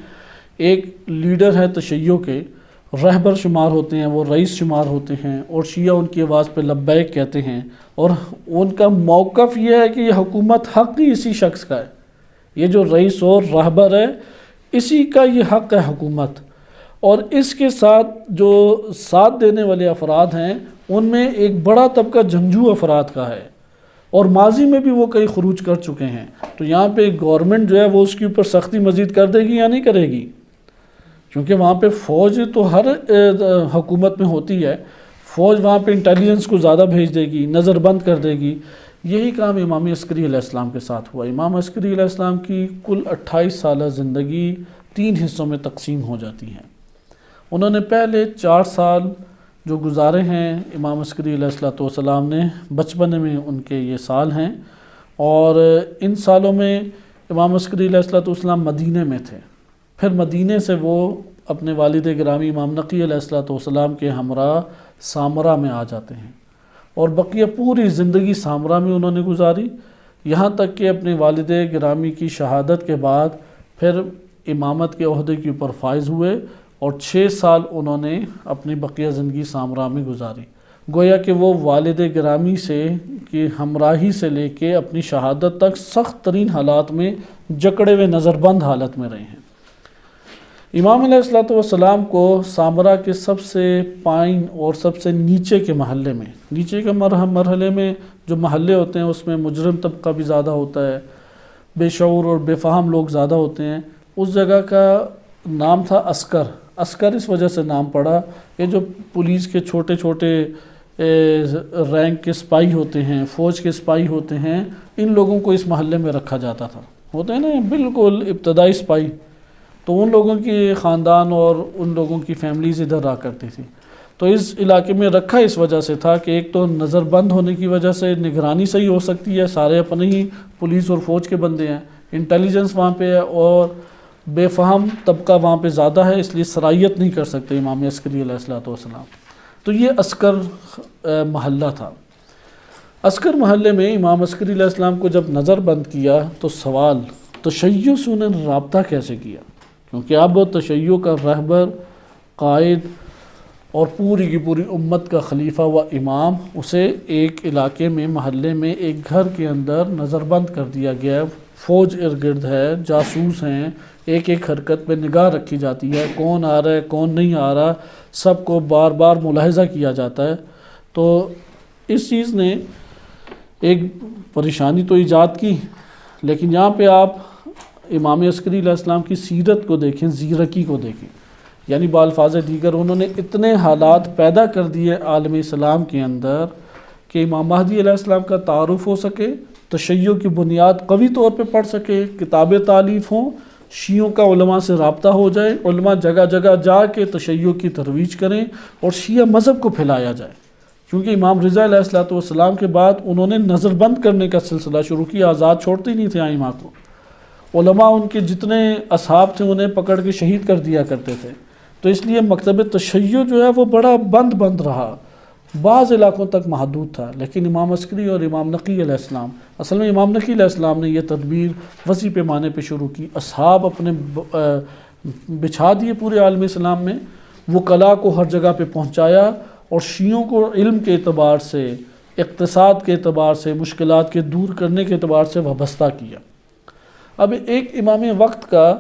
A: ایک لیڈر ہے تشیع کے، رہبر شمار ہوتے ہیں، وہ رئیس شمار ہوتے ہیں، اور شیعہ ان کی آواز پہ لبیک کہتے ہیں، اور ان کا موقف یہ ہے کہ یہ حکومت حق ہی اسی شخص کا ہے، یہ جو رئیس اور رہبر ہے اسی کا یہ حق ہے حکومت، اور اس کے ساتھ جو ساتھ دینے والے افراد ہیں ان میں ایک بڑا طبقہ جنگجو افراد کا ہے، اور ماضی میں بھی وہ کئی خروج کر چکے ہیں۔ تو یہاں پہ گورنمنٹ جو ہے وہ اس کے اوپر سختی مزید کر دے گی یا نہیں کرے گی، کیونکہ وہاں پہ فوج تو ہر حکومت میں ہوتی ہے، فوج وہاں پہ انٹیلیجنس کو زیادہ بھیج دے گی، نظر بند کر دے گی۔ یہی کام امام عسکری علیہ السلام کے ساتھ ہوا۔ امام عسکری علیہ السلام کی کل 28 سالہ زندگی 3 حصوں میں تقسیم ہو جاتی ہیں۔ انہوں نے پہلے 4 سال جو گزارے ہیں امام عسکری علیہ السلام نے، بچپن میں ان کے یہ سال ہیں، اور ان سالوں میں امام عسکری علیہ السلام مدینہ میں تھے، پھر مدینہ سے وہ اپنے والد گرامی امام نقی علیہ السلام کے ہمراہ سامرا میں آ جاتے ہیں، اور بقیہ پوری زندگی سامرا میں انہوں نے گزاری، یہاں تک کہ اپنے والد گرامی کی شہادت کے بعد پھر امامت کے عہدے کے اوپر فائز ہوئے، اور 6 سال انہوں نے اپنی بقیہ زندگی سامرا میں گزاری۔ گویا کہ وہ والد گرامی سے کی ہمراہی سے لے کے اپنی شہادت تک سخت ترین حالات میں جکڑے ہوئے نظر بند حالت میں رہے ہیں۔ امام علیہ السلام کو سامرا کے سب سے پائن اور سب سے نیچے کے محلے میں، نیچے کے مرحلے میں جو محلے ہوتے ہیں اس میں مجرم طبقہ بھی زیادہ ہوتا ہے، بے شعور اور بے فہم لوگ زیادہ ہوتے ہیں، اس جگہ کا نام تھا عسکر۔ عسکر اس وجہ سے نام پڑا، یہ جو پولیس کے چھوٹے چھوٹے رینک کے سپاہی ہوتے ہیں، فوج کے سپاہی ہوتے ہیں، ان لوگوں کو اس محلے میں رکھا جاتا تھا، ہوتے ہیں نا بالکل ابتدائی سپاہی، تو ان لوگوں کی خاندان اور ان لوگوں کی فیملیز ادھر رہا کرتی تھی۔ تو اس علاقے میں رکھا اس وجہ سے تھا کہ ایک تو نظر بند ہونے کی وجہ سے نگرانی صحیح ہو سکتی ہے، سارے اپنے ہی پولیس اور فوج کے بندے ہیں، انٹیلیجنس وہاں پہ ہے، اور بے فہم طبقہ وہاں پہ زیادہ ہے، اس لیے سرائیت نہیں کر سکتے امام عسکری علیہ السلام۔ تو یہ عسکر محلہ تھا۔ عسکر محلے میں امام عسکری علیہ السلام کو جب نظر بند کیا تو سوال تشیع سے انہوں نے رابطہ کیسے کیا، کیونکہ اب تشیع کا رہبر، قائد اور پوری کی پوری امت کا خلیفہ و امام، اسے ایک علاقے میں محلے میں ایک گھر کے اندر نظر بند کر دیا گیا ہے، فوج ارد ہے، جاسوس ہیں، ایک ایک حرکت پہ نگاہ رکھی جاتی ہے، کون آ رہا ہے کون نہیں آ رہا، سب کو بار بار ملاحظہ کیا جاتا ہے۔ تو اس چیز نے ایک پریشانی تو ایجاد کی، لیکن یہاں پہ آپ امام عسکری علیہ السلام کی سیرت کو دیکھیں، زیرکی کو دیکھیں، یعنی بالفاظ دیگر انہوں نے اتنے حالات پیدا کر دیے عالم اسلام کے اندر کہ امام مہدی علیہ السلام کا تعارف ہو سکے، تشیع کی بنیاد قوی طور پہ پڑھ سکے، کتابیں تالیف ہوں، شیعوں کا علماء سے رابطہ ہو جائے، علماء جگہ جگہ جا کے تشیع کی ترویج کریں اور شیعہ مذہب کو پھیلایا جائے، کیونکہ امام رضا علیہ السلام کے بعد انہوں نے نظر بند کرنے کا سلسلہ شروع کیا، آزاد چھوڑتے ہی نہیں تھے ائمہ کو، علماء ان کے جتنے اصحاب تھے انہیں پکڑ کے شہید کر دیا کرتے تھے۔ تو اس لیے مکتب تشیع جو ہے وہ بڑا بند رہا، بعض علاقوں تک محدود تھا، لیکن امام عسکری اور امام نقی علیہ السلام، اصل میں امام نقی علیہ السلام نے یہ تدبیر وسیع پیمانے پہ شروع کی، اصحاب اپنے بچھا دیے پورے عالم اسلام میں، وہ کلا کو ہر جگہ پہ پہنچایا، اور شیعوں کو علم کے اعتبار سے، اقتصاد کے اعتبار سے، مشکلات کے دور کرنے کے اعتبار سے وابستہ کیا۔ اب ایک امام وقت کا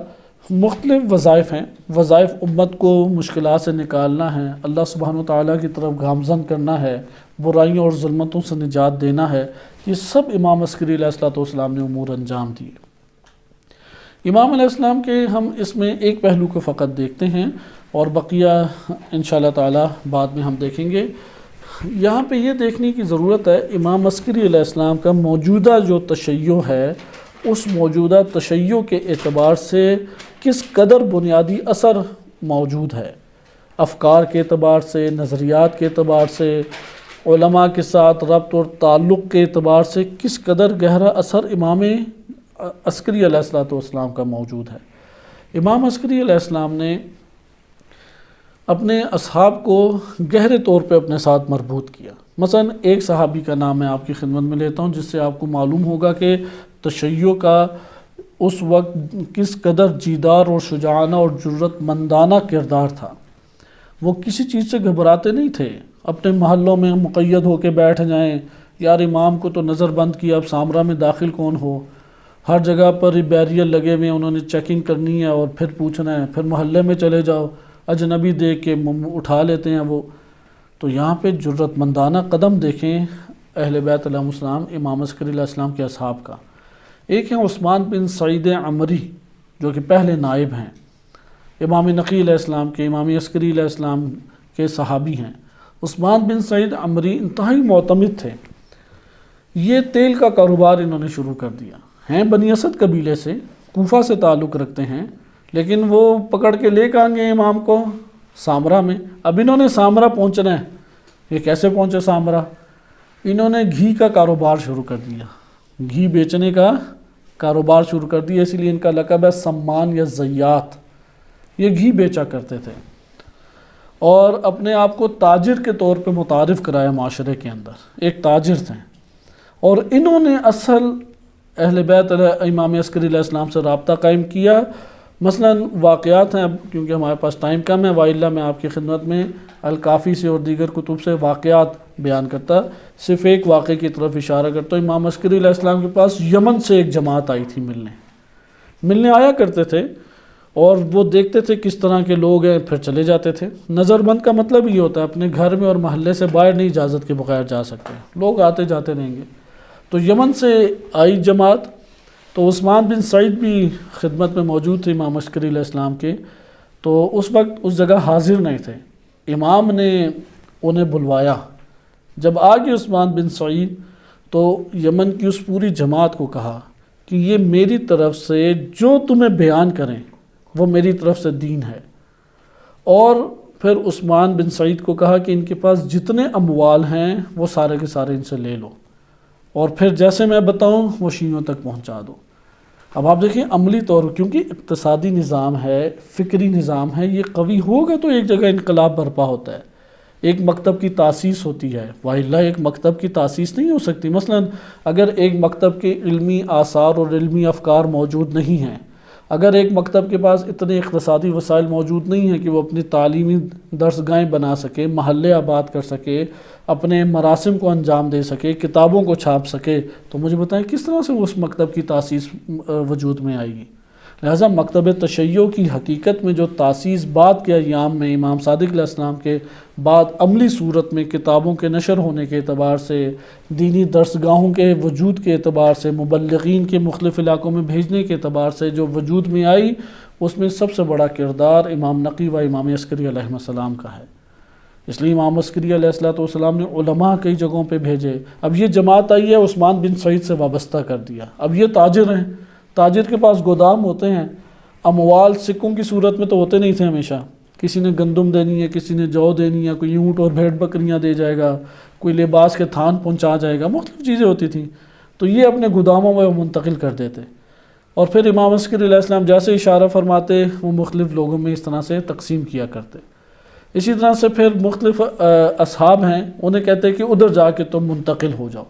A: مختلف وظائف ہیں، وظائف امت کو مشکلات سے نکالنا ہے، اللہ سبحانہ و تعالیٰ کی طرف گامزن کرنا ہے، برائیوں اور ظلمتوں سے نجات دینا ہے، یہ سب امام عسکری علیہ السلام نے امور انجام دیے۔ امام علیہ السلام کے ہم اس میں ایک پہلو کو فقط دیکھتے ہیں، اور بقیہ انشاءاللہ تعالیٰ بعد میں ہم دیکھیں گے۔ یہاں پہ یہ دیکھنے کی ضرورت ہے امام عسکری علیہ السلام کا موجودہ جو تشیع ہے، اس موجودہ تشیع کے اعتبار سے کس قدر بنیادی اثر موجود ہے، افکار کے اعتبار سے، نظریات کے اعتبار سے، علماء کے ساتھ ربط اور تعلق کے اعتبار سے کس قدر گہرا اثر امام عسکری علیہ السلام کا موجود ہے۔ امام عسکری علیہ السلام نے اپنے اصحاب کو گہرے طور پہ اپنے ساتھ مربوط کیا۔ مثلا ایک صحابی کا نام میں آپ کی خدمت میں لیتا ہوں، جس سے آپ کو معلوم ہوگا کہ تشیع کا اس وقت کس قدر جیدار اور شجاعانہ اور جرت مندانہ کردار تھا۔ وہ کسی چیز سے گھبراتے نہیں تھے، اپنے محلوں میں مقید ہو کے بیٹھ جائیں، یار امام کو تو نظر بند کیا، اب سامرہ میں داخل کون ہو، ہر جگہ پر بیریئر لگے ہوئے، انہوں نے چیکنگ کرنی ہے اور پھر پوچھنا ہے، پھر محلے میں چلے جاؤ، اجنبی دیکھ کے اٹھا لیتے ہیں وہ۔ تو یہاں پہ جرت مندانہ قدم دیکھیں اہل بیت علیہ السلام، امام عسکری علیہ السلام کے اصحاب کا۔ ایک ہیں عثمان بن سعید عمری، جو کہ پہلے نائب ہیں، امام نقی علیہ السلام کے، امام عسکری علیہ السلام کے صحابی ہیں۔ عثمان بن سعید عمری انتہائی معتمد تھے، یہ تیل کا کاروبار انہوں نے شروع کر دیا، ہیں بنی اسد قبیلے سے، کوفہ سے تعلق رکھتے ہیں، لیکن وہ پکڑ کے لے کہاں گے امام کو؟ سامرہ میں۔ اب انہوں نے سامرہ پہنچنا ہے، یہ کیسے پہنچے سامرہ؟ انہوں نے گھی کا کاروبار شروع کر دیا، گھی بیچنے کا کاروبار شروع کر دیا، اسی لیے ان کا لقب ہے سمان یا زیات، یہ گھی بیچا کرتے تھے، اور اپنے آپ کو تاجر کے طور پہ متعارف کرایا معاشرے کے اندر، ایک تاجر تھے۔ اور انہوں نے اصل اہل بیت امام عسکری علیہ السلام سے رابطہ قائم کیا۔ مثلا واقعات ہیں، اب کیونکہ ہمارے پاس ٹائم کم ہے، وائلہ میں آپ کی خدمت میں الکافی سے اور دیگر کتب سے واقعات بیان کرتا، صرف ایک واقعے کی طرف اشارہ کرتا ہوں۔ امام عسکری علیہ السلام کے پاس یمن سے ایک جماعت آئی تھی ملنے آیا کرتے تھے، اور وہ دیکھتے تھے کس طرح کے لوگ ہیں، پھر چلے جاتے تھے۔ نظر بند کا مطلب یہ ہوتا ہے اپنے گھر میں اور محلے سے باہر نہیں اجازت کے بغیر جا سکتے، لوگ آتے جاتے رہیں گے۔ تو یمن سے آئی جماعت، تو عثمان بن سعید بھی خدمت میں موجود تھے امام عسکری علیہ السلام کے، تو اس وقت اس جگہ حاضر نہیں تھے، امام نے انہیں بلوایا۔ جب آگے عثمان بن سعید، تو یمن کی اس پوری جماعت کو کہا کہ یہ میری طرف سے جو تمہیں بیان کریں وہ میری طرف سے دین ہے، اور پھر عثمان بن سعید کو کہا کہ ان کے پاس جتنے اموال ہیں وہ سارے کے سارے ان سے لے لو، اور پھر جیسے میں بتاؤں وہ شیعوں تک پہنچا دو۔ اب آپ دیکھیں عملی طور، کیونکہ اقتصادی نظام ہے، فکری نظام ہے، یہ قوی ہوگا تو ایک جگہ انقلاب برپا ہوتا ہے، ایک مکتب کی تاسیس ہوتی ہے، والا ایک مکتب کی تاسیس نہیں ہو سکتی۔ مثلا اگر ایک مکتب کے علمی آثار اور علمی افکار موجود نہیں ہیں، اگر ایک مکتب کے پاس اتنے اقتصادی وسائل موجود نہیں ہیں کہ وہ اپنی تعلیمی درسگاہیں بنا سکے، محلے آباد کر سکے، اپنے مراسم کو انجام دے سکے، کتابوں کو چھاپ سکے، تو مجھے بتائیں کس طرح سے اس مکتب کی تاسیس وجود میں آئے گی؟ لہٰذا مکتب تشیع کی حقیقت میں جو تاسیس بعد کے ایام میں امام صادق علیہ السلام کے بعد عملی صورت میں کتابوں کے نشر ہونے کے اعتبار سے، دینی درسگاہوں کے وجود کے اعتبار سے، مبلغین کے مختلف علاقوں میں بھیجنے کے اعتبار سے جو وجود میں آئی، اس میں سب سے بڑا کردار امام نقی و امام عسکری علیہ السلام کا ہے۔ اس لیے امام عسکری علیہ السلام نے علماء کئی جگہوں پہ بھیجے۔ اب یہ جماعت آئی ہے، عثمان بن سعید سے وابستہ کر دیا۔ اب یہ تاجر ہیں، تاجر کے پاس گودام ہوتے ہیں، اموال سکوں کی صورت میں تو ہوتے نہیں تھے ہمیشہ، کسی نے گندم دینی ہے، کسی نے جو دینی ہے، کوئی اونٹ اور بھیڑ بکریاں دے جائے گا، کوئی لباس کے تھان پہنچا جائے گا، مختلف چیزیں ہوتی تھیں، تو یہ اپنے گوداموں میں منتقل کر دیتے، اور پھر امام عسکری علیہ السلام جیسے اشارہ فرماتے وہ مختلف لوگوں میں اس طرح سے تقسیم کیا کرتے۔ اسی طرح سے پھر مختلف اصحاب ہیں، انہیں کہتے ہیں کہ ادھر جا کے تم منتقل ہو جاؤ۔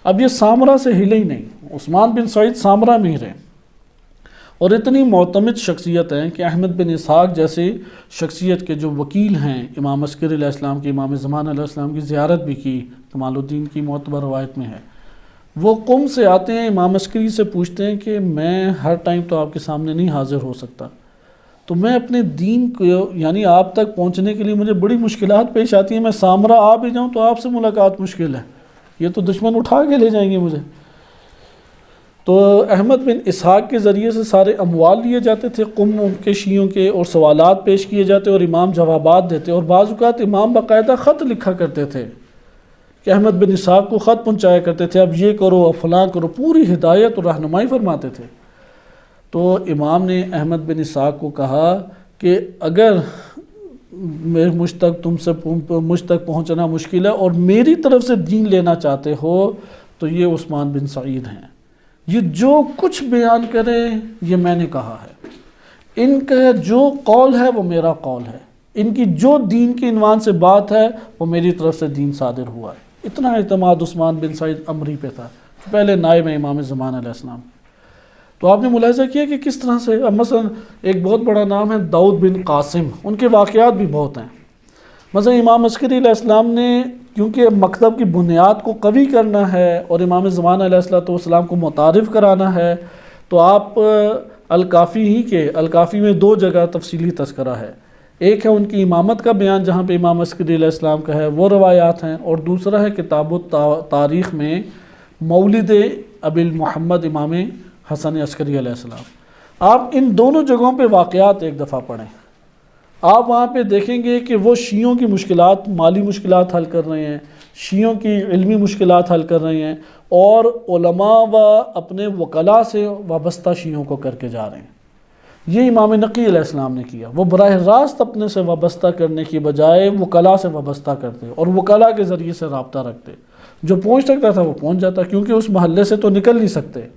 A: اب یہ سامرا سے ہلے ہی نہیں، عثمان بن سعید سامرا میں ہی رہے، اور اتنی معتمد شخصیت ہیں کہ احمد بن اسحاق جیسے شخصیت کے جو وکیل ہیں، امام عسکری علیہ السلام کی، امام زمان علیہ السلام کی زیارت بھی کی، کمال الدین کی معتبر روایت میں ہے، وہ قم سے آتے ہیں، امام عسکری سے پوچھتے ہیں کہ میں ہر ٹائم تو آپ کے سامنے نہیں حاضر ہو سکتا، تو میں اپنے دین کو یعنی آپ تک پہنچنے کے لیے مجھے بڑی مشکلات پیش آتی ہیں، میں سامرا آ بھی جاؤں تو آپ سے ملاقات مشکل ہے، یہ تو دشمن اٹھا کے لے جائیں گے مجھے۔ تو احمد بن اسحاق کے ذریعے سے سارے اموال لیے جاتے تھے قم کے شیعوں کے، اور سوالات پیش کیے جاتے اور امام جوابات دیتے، اور بعض اوقات امام باقاعدہ خط لکھا کرتے تھے کہ احمد بن اسحاق کو خط پہنچایا کرتے تھے، اب یہ کرو، اب فلاں کرو، پوری ہدایت اور رہنمائی فرماتے تھے۔ تو امام نے احمد بن اسحاق کو کہا کہ اگر مجھ تک پہنچنا مشکل ہے اور میری طرف سے دین لینا چاہتے ہو تو یہ عثمان بن سعید ہیں، یہ جو کچھ بیان کرے یہ میں نے کہا ہے، ان کا جو قول ہے وہ میرا قول ہے، ان کی جو دین کے عنوان سے بات ہے وہ میری طرف سے دین صادر ہوا ہے۔ اتنا اعتماد عثمان بن سعید عمری پہ تھا، پہلے نائب امام زمان علیہ السلام۔ تو آپ نے ملاحظہ کیا کہ کس طرح سے، اب مثلا ایک بہت بڑا نام ہے داؤد بن قاسم، ان کے واقعات بھی بہت ہیں۔ مثلا امام عسکری علیہ السلام نے کیونکہ مکتب کی بنیاد کو قوی کرنا ہے اور امام زمان علیہ السلام کو متعارف کرانا ہے، تو آپ الکافی میں 2 جگہ تفصیلی تذکرہ ہے، ایک ہے ان کی امامت کا بیان جہاں پہ امام عسکری علیہ السلام کا ہے، وہ روایات ہیں، اور دوسرا ہے کتاب التاریخ میں مولد ابی محمد امام حسن عسکری علیہ السلام۔ آپ ان دونوں جگہوں پہ واقعات ایک دفعہ پڑھیں، آپ وہاں پہ دیکھیں گے کہ وہ شیعوں کی مشکلات، مالی مشکلات حل کر رہے ہیں، شیعوں کی علمی مشکلات حل کر رہے ہیں، اور علماء و اپنے وکلاء سے وابستہ شیعوں کو کر کے جا رہے ہیں۔ یہ امام نقی علیہ السلام نے کیا، وہ براہ راست اپنے سے وابستہ کرنے کی بجائے وکلاء سے وابستہ کرتے اور وکلاء کے ذریعے سے رابطہ رکھتے، جو پہنچ سکتا تھا وہ پہنچ جاتا، کیونکہ اس محلے سے تو نکل نہیں سکتے۔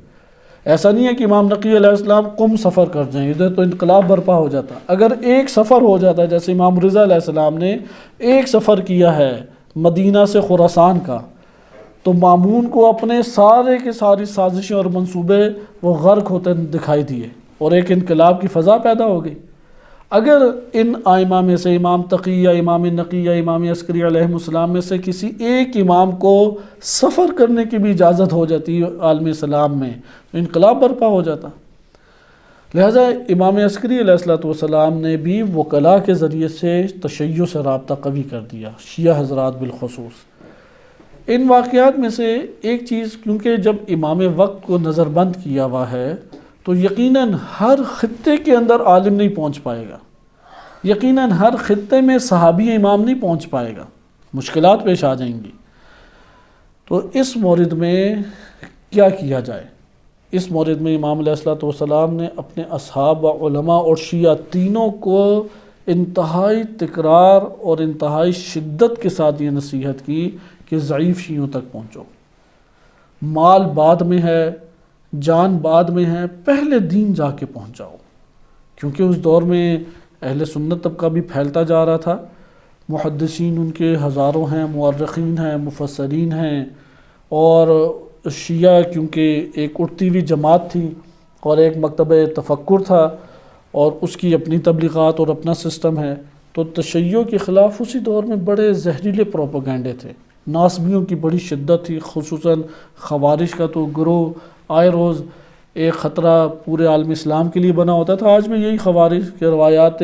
A: ایسا نہیں ہے کہ امام نقی علیہ السلام قم سفر کر جائیں، ادھر تو انقلاب برپا ہو جاتا۔ اگر ایک سفر ہو جاتا ہے، جیسے امام رضا علیہ السلام نے ایک سفر کیا ہے مدینہ سے خراسان کا، تو مامون کو اپنے سارے کے ساری سازشیں اور منصوبے وہ غرق ہوتے دکھائی دیے اور ایک انقلاب کی فضا پیدا ہو گئی۔ اگر ان ائمہ میں سے امام تقی یا امام نقی یا امام عسکری علیہ السلام میں سے کسی ایک امام کو سفر کرنے کی بھی اجازت ہو جاتی عالم اسلام میں تو انقلاب برپا ہو جاتا۔ لہٰذا امام عسکری علیہ السلام نے بھی وکلاء کے ذریعے سے تشیع سے رابطہ قوی کر دیا، شیعہ حضرات بالخصوص۔ ان واقعات میں سے ایک چیز، کیونکہ جب امام وقت کو نظر بند کیا ہوا ہے تو یقیناً ہر خطے کے اندر عالم نہیں پہنچ پائے گا، یقیناً ہر خطے میں صحابی امام نہیں پہنچ پائے گا، مشکلات پیش آ جائیں گی۔ تو اس مورد میں کیا کیا جائے؟ اس مورد میں امام علیہ السلام نے اپنے اصحاب و علماء اور شیعہ تینوں کو انتہائی تکرار اور انتہائی شدت کے ساتھ یہ نصیحت کی کہ ضعیف شیعوں تک پہنچو، مال بعد میں ہے، جان بعد میں ہے، پہلے دین جا کے پہنچاؤ، کیونکہ اس دور میں اہل سنت طبقہ بھی پھیلتا جا رہا تھا، محدثین ان کے ہزاروں ہیں، مورخین ہیں، مفسرین ہیں، اور شیعہ کیونکہ ایک اٹھتی ہوئی جماعت تھی اور ایک مکتبہ تفکر تھا اور اس کی اپنی تبلیغات اور اپنا سسٹم ہے، تو تشیع کے خلاف اسی دور میں بڑے زہریلے پروپیگنڈے تھے، ناسبیوں کی بڑی شدت تھی، خصوصاً خوارج کا تو گروہ آئے روز ایک خطرہ پورے عالم اسلام کے لیے بنا ہوتا تھا۔ آج بھی یہی خوارج کے روایات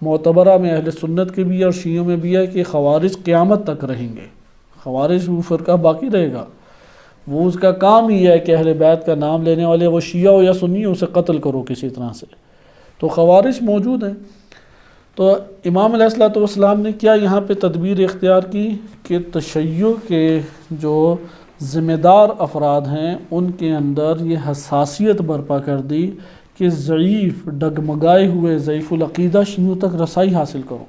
A: معتبرہ میں اہل سنت کے بھی ہے اور شیعوں میں بھی ہے کہ خوارج قیامت تک رہیں گے، خوارج وہ فرقہ باقی رہے گا، وہ اس کا کام ہی ہے کہ اہل بیت کا نام لینے والے وہ شیعہ ہو یا سنی ہو اسے قتل کرو کسی طرح سے، تو خوارج موجود ہیں۔ تو امام علیہ السلام نے کیا یہاں پہ تدبیر اختیار کی کہ تشیع کے جو ذمہ دار افراد ہیں ان کے اندر یہ حساسیت برپا کر دی کہ ضعیف ڈگمگائے ہوئے ضعیف العقیدہ شیعوں تک رسائی حاصل کرو،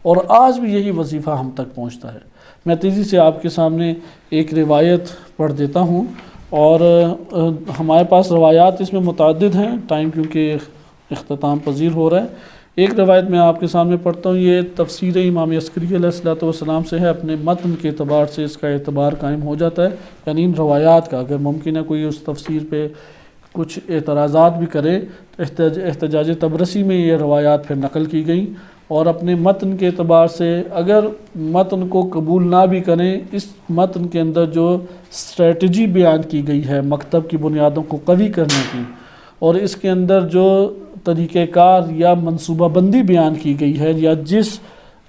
A: اور آج بھی یہی وظیفہ ہم تک پہنچتا ہے۔ میں تیزی سے آپ کے سامنے ایک روایت پڑھ دیتا ہوں، اور ہمارے پاس روایات اس میں متعدد ہیں، ٹائم کیونکہ اختتام پذیر ہو رہا ہے۔ ایک روایت میں آپ کے سامنے پڑھتا ہوں، یہ تفسیر امام عسکری علیہ السلام سے ہے، اپنے متن کے اعتبار سے اس کا اعتبار قائم ہو جاتا ہے، یعنی ان روایات کا اگر ممکن ہے کوئی اس تفسیر پہ کچھ اعتراضات بھی کرے تو احتجاج تبرسی میں یہ روایات پھر نقل کی گئیں، اور اپنے متن کے اعتبار سے اگر متن کو قبول نہ بھی کریں، اس متن کے اندر جو اسٹریٹجی بیان کی گئی ہے مکتب کی بنیادوں کو قوی کرنے کی، اور اس کے اندر جو طریقہ کار یا منصوبہ بندی بیان کی گئی ہے یا جس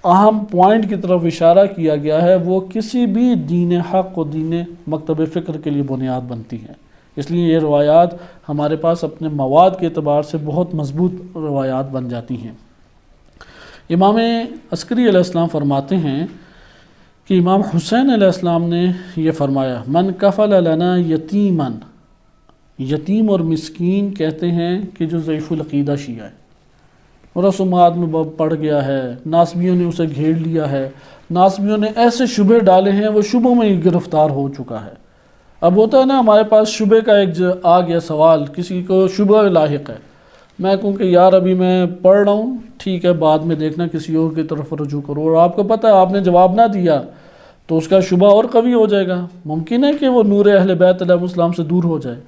A: اہم پوائنٹ کی طرف اشارہ کیا گیا ہے، وہ کسی بھی دین حق و دین مکتب فکر کے لیے بنیاد بنتی ہے۔ اس لیے یہ روایات ہمارے پاس اپنے مواد کے اعتبار سے بہت مضبوط روایات بن جاتی ہیں۔ امام عسکری علیہ السلام فرماتے ہیں کہ امام حسین علیہ السلام نے یہ فرمایا، من کفل لنا یتیمن، یتیم اور مسکین کہتے ہیں کہ جو ضعیف العقیدہ شیعہ ہے، رسومات میں پڑ گیا ہے، ناسبیوں نے اسے گھیر لیا ہے، ناسبیوں نے ایسے شبہ ڈالے ہیں، وہ شبہوں میں ہی گرفتار ہو چکا ہے۔ اب ہوتا ہے نا ہمارے پاس شبہ کا ایک آ گیا سوال، کسی کو شبہ لاحق ہے، میں کہوں کہ یار ابھی میں پڑھ رہا ہوں، ٹھیک ہے بعد میں دیکھنا کسی اور کی طرف رجوع کرو، اور آپ کو پتہ ہے آپ نے جواب نہ دیا تو اس کا شبہ اور قوی ہو جائے گا، ممکن ہے کہ وہ نور اہل بیت علیہ السلام سے دور ہو جائے۔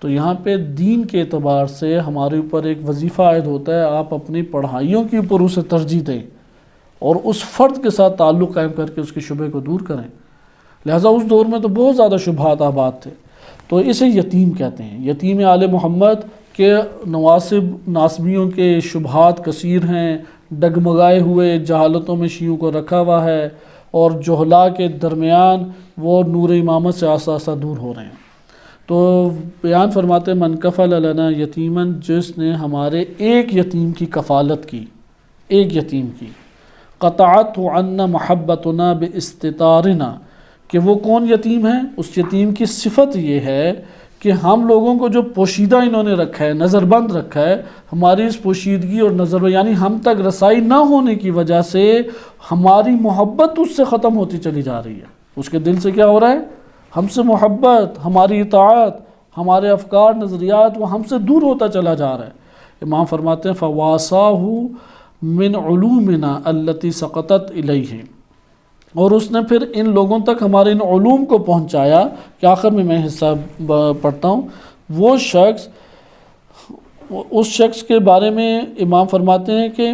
A: تو یہاں پہ دین کے اعتبار سے ہمارے اوپر ایک وظیفہ عائد ہوتا ہے، آپ اپنی پڑھائیوں کے اوپر اسے ترجیح دیں اور اس فرد کے ساتھ تعلق قائم کر کے اس کے شبہ کو دور کریں۔ لہٰذا اس دور میں تو بہت زیادہ شبہات آباد تھے، تو اسے یتیم کہتے ہیں۔ یتیم آل محمد کے ناسبیوں کے شبہات کثیر ہیں، ڈگمگائے ہوئے جہالتوں میں شیعوں کو رکھا ہوا ہے، اور جہلا کے درمیان وہ نور امامت سے آہستہ آہستہ دور ہو رہے ہیں۔ تو بیان فرماتے من کفل لنا یتیمن، جس نے ہمارے ایک یتیم کی کفالت کی، ایک یتیم کی، قطعت عنا محبتنا باستطارنا، کہ وہ کون یتیم ہے؟ اس یتیم کی صفت یہ ہے کہ ہم لوگوں کو جو پوشیدہ انہوں نے رکھا ہے، نظر بند رکھا ہے، ہماری اس پوشیدگی اور نظر یعنی ہم تک رسائی نہ ہونے کی وجہ سے ہماری محبت اس سے ختم ہوتی چلی جا رہی ہے۔ اس کے دل سے کیا ہو رہا ہے؟ ہم سے محبت، ہماری اطاعت، ہمارے افکار نظریات وہ ہم سے دور ہوتا چلا جا رہا ہے۔ امام فرماتے ہیں فَوَاسَاهُ مِنْ عُلُومِنَا الَّتِي سَقَطَتْ إِلَيْهِ، اور اس نے پھر ان لوگوں تک ہمارے ان علوم کو پہنچایا کہ آخر میں حصہ پڑھتا ہوں، وہ شخص، اس شخص کے بارے میں امام فرماتے ہیں کہ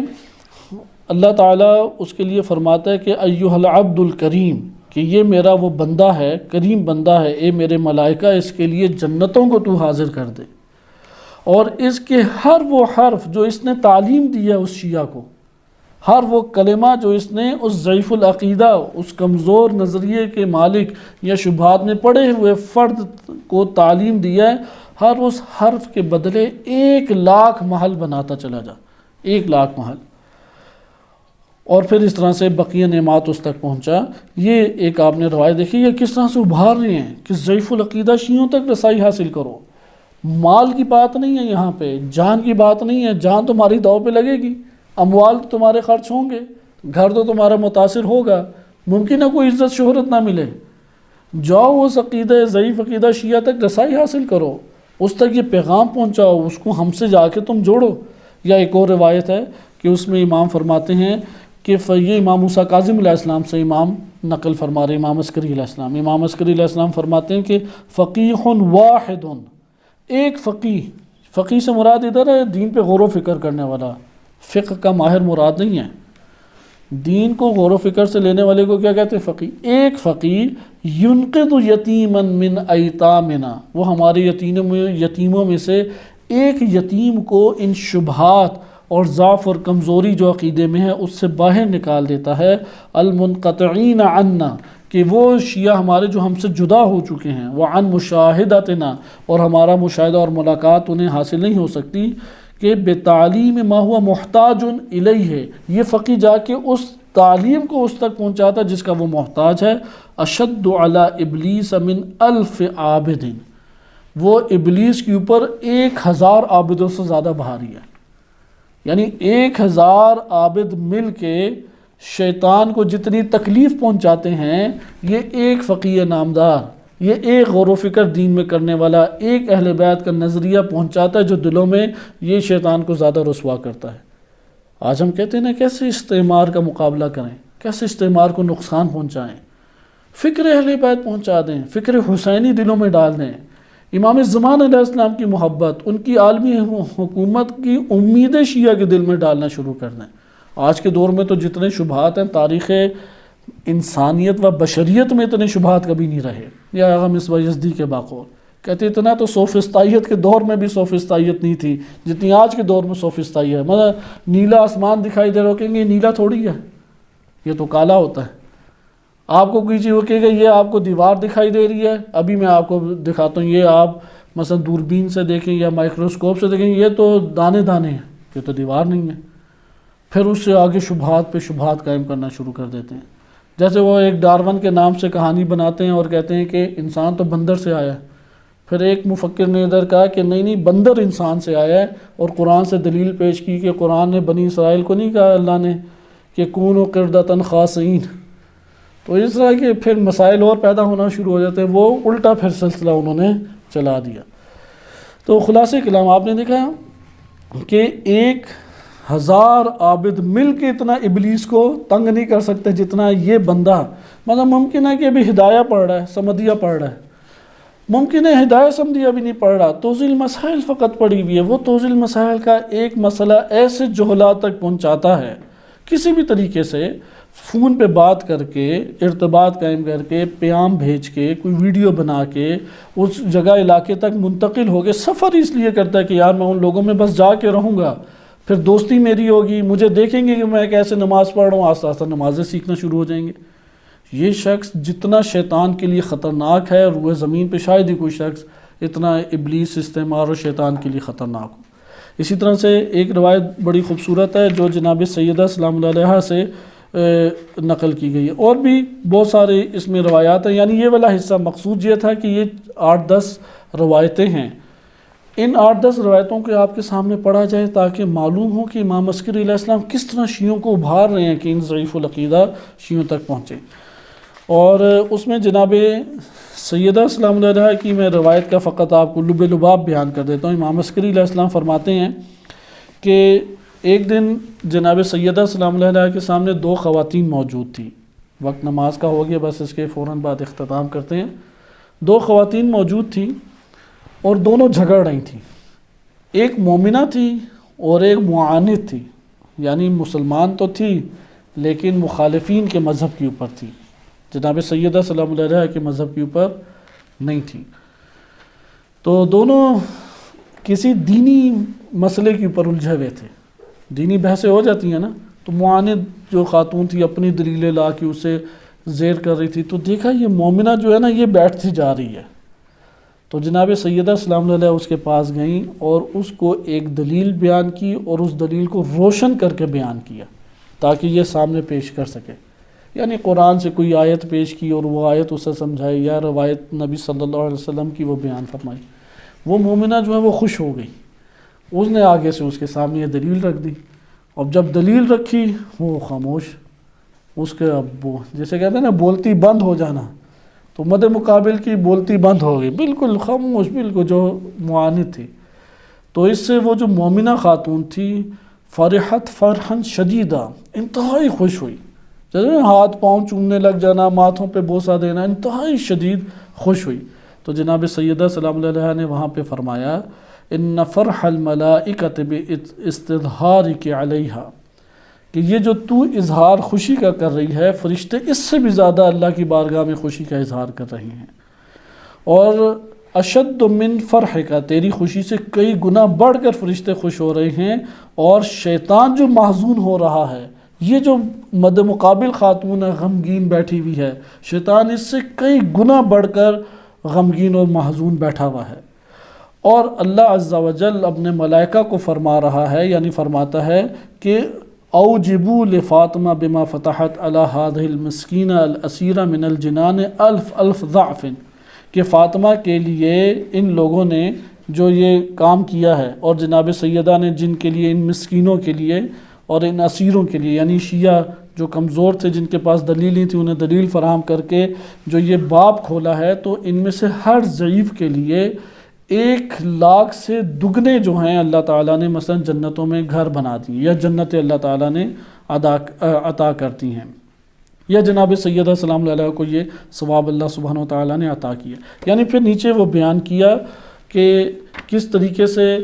A: اللہ تعالیٰ اس کے لیے فرماتا ہے کہ ایھا العبد الکریم، کہ یہ میرا وہ بندہ ہے، کریم بندہ ہے، اے میرے ملائکہ اس کے لیے جنتوں کو تو حاضر کر دے، اور اس کے ہر وہ حرف جو اس نے تعلیم دی ہے اس شیعہ کو، ہر وہ کلمہ جو اس نے اس ضعیف العقیدہ، اس کمزور نظریے کے مالک یا شبہات میں پڑے ہوئے فرد کو تعلیم دیا ہے، ہر اس حرف کے بدلے 1,00,000 محل بناتا چلا جا، 1,00,000 محل، اور پھر اس طرح سے بقیہ نعمات اس تک پہنچا۔ یہ ایک آپ نے روایت دیکھی، یہ کس طرح سے ابھار رہے ہیں کہ ضعیف العقیدہ شیعوں تک رسائی حاصل کرو۔ مال کی بات نہیں ہے یہاں پہ، جان کی بات نہیں ہے، جان تمہاری داؤ پہ لگے گی، اموال تو تمہارے خرچ ہوں گے، گھر تو تمہارا متاثر ہوگا، ممکن ہے کوئی عزت شہرت نہ ملے، جاؤ اس عقیدہ ضعیف عقیدہ شیعہ تک رسائی حاصل کرو، اس تک یہ پیغام پہنچاؤ، اس کو ہم سے جا کے تم جوڑو۔ یا ایک اور روایت ہے کہ اس میں امام فرماتے ہیں کہ یہ امام موسیٰ کاظم علیہ السلام سے امام نقل فرما رہے امام عسکری علیہ السلام، امام عسکری علیہ السلام فرماتے ہیں کہ فقیہ واحد، ایک فقیہ سے مراد ادھر ہے دین پہ غور و فکر کرنے والا، فقہ کا ماہر مراد نہیں ہے، دین کو غور و فکر سے لینے والے کو کیا کہتے ہیں؟ فقیہ۔ ایک فقیہ ینقذ یتیما من ایتامنا، وہ ہمارے یتیموں میں سے ایک یتیم کو ان شبہات اور ضعف اور کمزوری جو عقیدے میں ہے اس سے باہر نکال دیتا ہے، المنقطعین عنا، کہ وہ شیعہ ہمارے جو ہم سے جدا ہو چکے ہیں، وعن مشاہدتنا، اور ہمارا مشاہدہ اور ملاقات انہیں حاصل نہیں ہو سکتی، کہ بتعلیم ما ہوا محتاج الیہ، یہ فقی جا کے اس تعلیم کو اس تک پہنچاتا جس کا وہ محتاج ہے۔ اشد علی ابلیس من 1000 عابد، وہ ابلیس کے اوپر 1000 عابدوں سے زیادہ بھاری ہے، یعنی 1000 عابد مل کے شیطان کو جتنی تکلیف پہنچاتے ہیں، یہ ایک فقیہ نامدار، یہ ایک غور و فکر دین میں کرنے والا، ایک اہل بیت کا نظریہ پہنچاتا ہے جو دلوں میں یہ شیطان کو زیادہ رسوا کرتا ہے۔ آج ہم کہتے ہیں نا کیسے استعمار کا مقابلہ کریں، کیسے استعمار کو نقصان پہنچائیں، فکر اہل بیت پہنچا دیں، فکر حسینی دلوں میں ڈال دیں، امام زمان علیہ السلام کی محبت، ان کی عالمی حکومت کی امید شیعہ کے دل میں ڈالنا شروع کر دیں۔ آج کے دور میں تو جتنے شبہات ہیں، تاریخ انسانیت و بشریت میں اتنے شبہات کبھی نہیں رہے۔ یا آغا مصباح یزدی کے باقول کہتے اتنا تو سوفسطائیت کے دور میں بھی سوفسطائیت نہیں تھی جتنی آج کے دور میں سوفسطائی ہے۔ مطلب نیلا آسمان دکھائی دے رہا ہو، کہیں گے یہ نیلا تھوڑی ہے، یہ تو کالا ہوتا ہے۔ آپ کو کوئی چیز وہ کہے گا یہ آپ کو دیوار دکھائی دے رہی ہے، ابھی میں آپ کو دکھاتا ہوں، یہ آپ مثلا دوربین سے دیکھیں یا مائکروسکوپ سے دیکھیں، یہ تو دانے دانے ہیں، یہ تو دیوار نہیں ہے۔ پھر اس سے آگے شبہات پہ شبہات قائم کرنا شروع کر دیتے ہیں۔ جیسے وہ ایک ڈارون کے نام سے کہانی بناتے ہیں اور کہتے ہیں کہ انسان تو بندر سے آیا ہے۔ پھر ایک مفکر نے ادھر کہا کہ نہیں بندر انسان سے آیا ہے، اور قرآن سے دلیل پیش کی کہ قرآن نے بنی اسرائیل کو نہیں کہا اللہ نے کہ کونوا قردۃ خاسئین۔ تو اس طرح کے پھر مسائل اور پیدا ہونا شروع ہو جاتے ہیں، وہ الٹا پھر سلسلہ انہوں نے چلا دیا۔ تو خلاصہ کلام آپ نے دیکھا کہ 1000 عابد مل کے اتنا ابلیس کو تنگ نہیں کر سکتے جتنا یہ بندہ۔ مطلب ممکن ہے کہ ابھی ہدایہ پڑھ رہا ہے، سمدیہ پڑھ رہا ہے، ممکن ہے ہدایہ سمدیہ بھی نہیں پڑھ رہا، توضیح المسائل فقط پڑھی ہوئی ہے، وہ توضیح المسائل کا ایک مسئلہ ایسے جہلات تک پہنچاتا ہے کسی بھی طریقے سے، فون پہ بات کر کے، ارتباط قائم کر کے، پیام بھیج کے، کوئی ویڈیو بنا کے اس جگہ علاقے تک منتقل ہو کے، سفر اس لیے کرتا ہے کہ یار میں ان لوگوں میں بس جا کے رہوں گا، پھر دوستی میری ہوگی، مجھے دیکھیں گے کہ میں کیسے نماز پڑھ رہا ہوں، آہستہ آہستہ نمازیں سیکھنا شروع ہو جائیں گے۔ یہ شخص جتنا شیطان کے لیے خطرناک ہے، روئے زمین پہ شاید ہی کوئی شخص اتنا ابلیس استعمار اور شیطان کے لیے خطرناک ہو۔ اسی طرح سے ایک روایت بڑی خوبصورت ہے جو جناب سیدہ سلام اللہ علیہ سے نقل کی گئی ہے، اور بھی بہت سارے اس میں روایات ہیں۔ یعنی یہ والا حصہ مقصود یہ تھا کہ یہ 8-10 روایتیں ہیں، ان 8-10 روایتوں کو آپ کے سامنے پڑھا جائے تاکہ معلوم ہو کہ امام عسکری علیہ السلام کس طرح شیعوں کو ابھار رہے ہیں کہ ان ضعیف العقیدہ شیعوں تک پہنچے۔ اور اس میں جناب سیدہ سلام اللہ علیہ کی میں روایت کا فقط آپ کو لب لباب بیان کر دیتا ہوں۔ امام عسکری علیہ السلام فرماتے ہیں کہ ایک دن جناب سیدہ سلام اللہ علیہ کے سامنے 2 خواتین موجود تھیں، وقت نماز کا ہو گیا، بس اس کے فوراً بعد اختتام کرتے ہیں۔ 2 خواتین موجود تھیں اور دونوں جھگڑ رہی تھیں، ایک مومنہ تھی اور ایک معاند تھی، یعنی مسلمان تو تھی لیکن مخالفین کے مذہب کے اوپر تھی، جناب سیدہ سلام اللہ علیہ کے مذہب کے اوپر نہیں تھی۔ تو دونوں کسی دینی مسئلے کے اوپر الجھے ہوئے تھے، دینی بحثیں ہو جاتی ہیں نا، تو معاند جو خاتون تھی اپنی دلیلیں لا کے اسے زیر کر رہی تھی، تو دیکھا یہ مومنہ جو ہے نا یہ بیٹھتی جا رہی ہے، تو جناب سیدہ سلام اللہ علیہ اس کے پاس گئیں اور اس کو ایک دلیل بیان کی اور اس دلیل کو روشن کر کے بیان کیا تاکہ یہ سامنے پیش کر سکے۔ یعنی قرآن سے کوئی آیت پیش کی اور وہ آیت اسے سمجھائی یا روایت نبی صلی اللہ علیہ وسلم کی وہ بیان فرمائی، وہ مومنہ جو ہے وہ خوش ہو گئی، اس نے آگے سے اس کے سامنے یہ دلیل رکھ دی، اور جب دلیل رکھی وہ خاموش، اس کے اب جیسے کہتے ہیں نا بولتی بند ہو جانا، تو مد مقابل کی بولتی بند ہو گئی، بالکل خاموش، بالکل جو معاند تھی۔ تو اس سے وہ جو مومنہ خاتون تھی فرحت فرحن شدیدہ، انتہائی خوش ہوئی، جیسے ہاتھ پاؤں چومنے لگ جانا، ماتھوں پہ بوسہ دینا، انتہائی شدید خوش ہوئی۔ تو جناب سیدہ سلام اللہ علیہ نے وہاں پہ فرمایا ان فرح الملائکۃ باستظہارک علیہا، کہ یہ جو تو اظہار خوشی کا کر رہی ہے، فرشتے اس سے بھی زیادہ اللہ کی بارگاہ میں خوشی کا اظہار کر رہے ہیں، اور اشد من فرحک، تیری خوشی سے کئی گنا بڑھ کر فرشتے خوش ہو رہے ہیں، اور شیطان جو محزون ہو رہا ہے، یہ جو مد مقابل خاتون غمگین بیٹھی ہوئی ہے، شیطان اس سے کئی گنا بڑھ کر غمگین اور محزون بیٹھا ہوا ہے، اور اللہ عز و جل اپنے ملائکہ کو فرما رہا ہے، یعنی فرماتا ہے کہ اوجبوا لفاطمہ بما فتحت علی ہذہ المسکینہ الاسیرہ من الجنان الف ضعف، کہ فاطمہ کے لیے ان لوگوں نے جو یہ کام کیا ہے، اور جناب سیدہ نے جن کے لیے، ان مسکینوں کے لیے اور ان اسیروں کے لیے، یعنی شیعہ جو کمزور تھے جن کے پاس دلیل نہیں تھی، انہیں دلیل فراہم کر کے جو یہ باب کھولا ہے، تو ان میں سے ہر ضعیف کے لیے 1,00,000 سے دگنے جو ہیں اللہ تعالیٰ نے مثلا جنتوں میں گھر بنا دی یا جنت اللہ تعالیٰ نے عطا کرتی ہیں، یا جناب سیدہ سلام علیہ کو یہ ثواب اللہ سبحانہ وتعالیٰ نے عطا کیا۔ یعنی پھر نیچے وہ بیان کیا کہ کس طریقے سے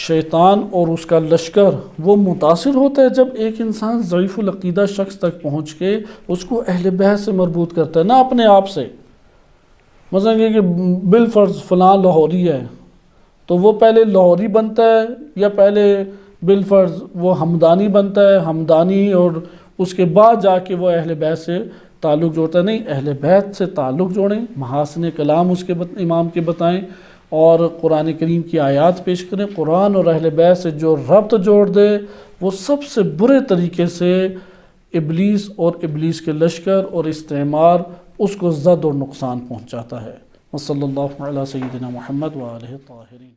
A: شیطان اور اس کا لشکر وہ متاثر ہوتا ہے جب ایک انسان ضعیف العقیدہ شخص تک پہنچ کے اس کو اہل بیت سے مربوط کرتا ہے، نہ اپنے آپ سے۔ مثلا کہ بالفرض فلاں لاہوری ہے تو وہ پہلے لاہوری بنتا ہے یا پہلے بالفرض وہ ہمدانی بنتا ہے، ہمدانی، اور اس کے بعد جا کے وہ اہل بیت سے تعلق جوڑتا ہے؟ نہیں، اہل بیت سے تعلق جوڑیں، محاسن کلام اس کے امام کے بتائیں، اور قرآن کریم کی آیات پیش کریں۔ قرآن اور اہل بیت سے جو ربط جوڑ دے وہ سب سے برے طریقے سے ابلیس اور ابلیس کے لشکر اور استعمار اس کو زد اور نقصان پہنچاتا ہے۔ وصلی اللہ علی سیدنا محمد وآلہ الطاہرین۔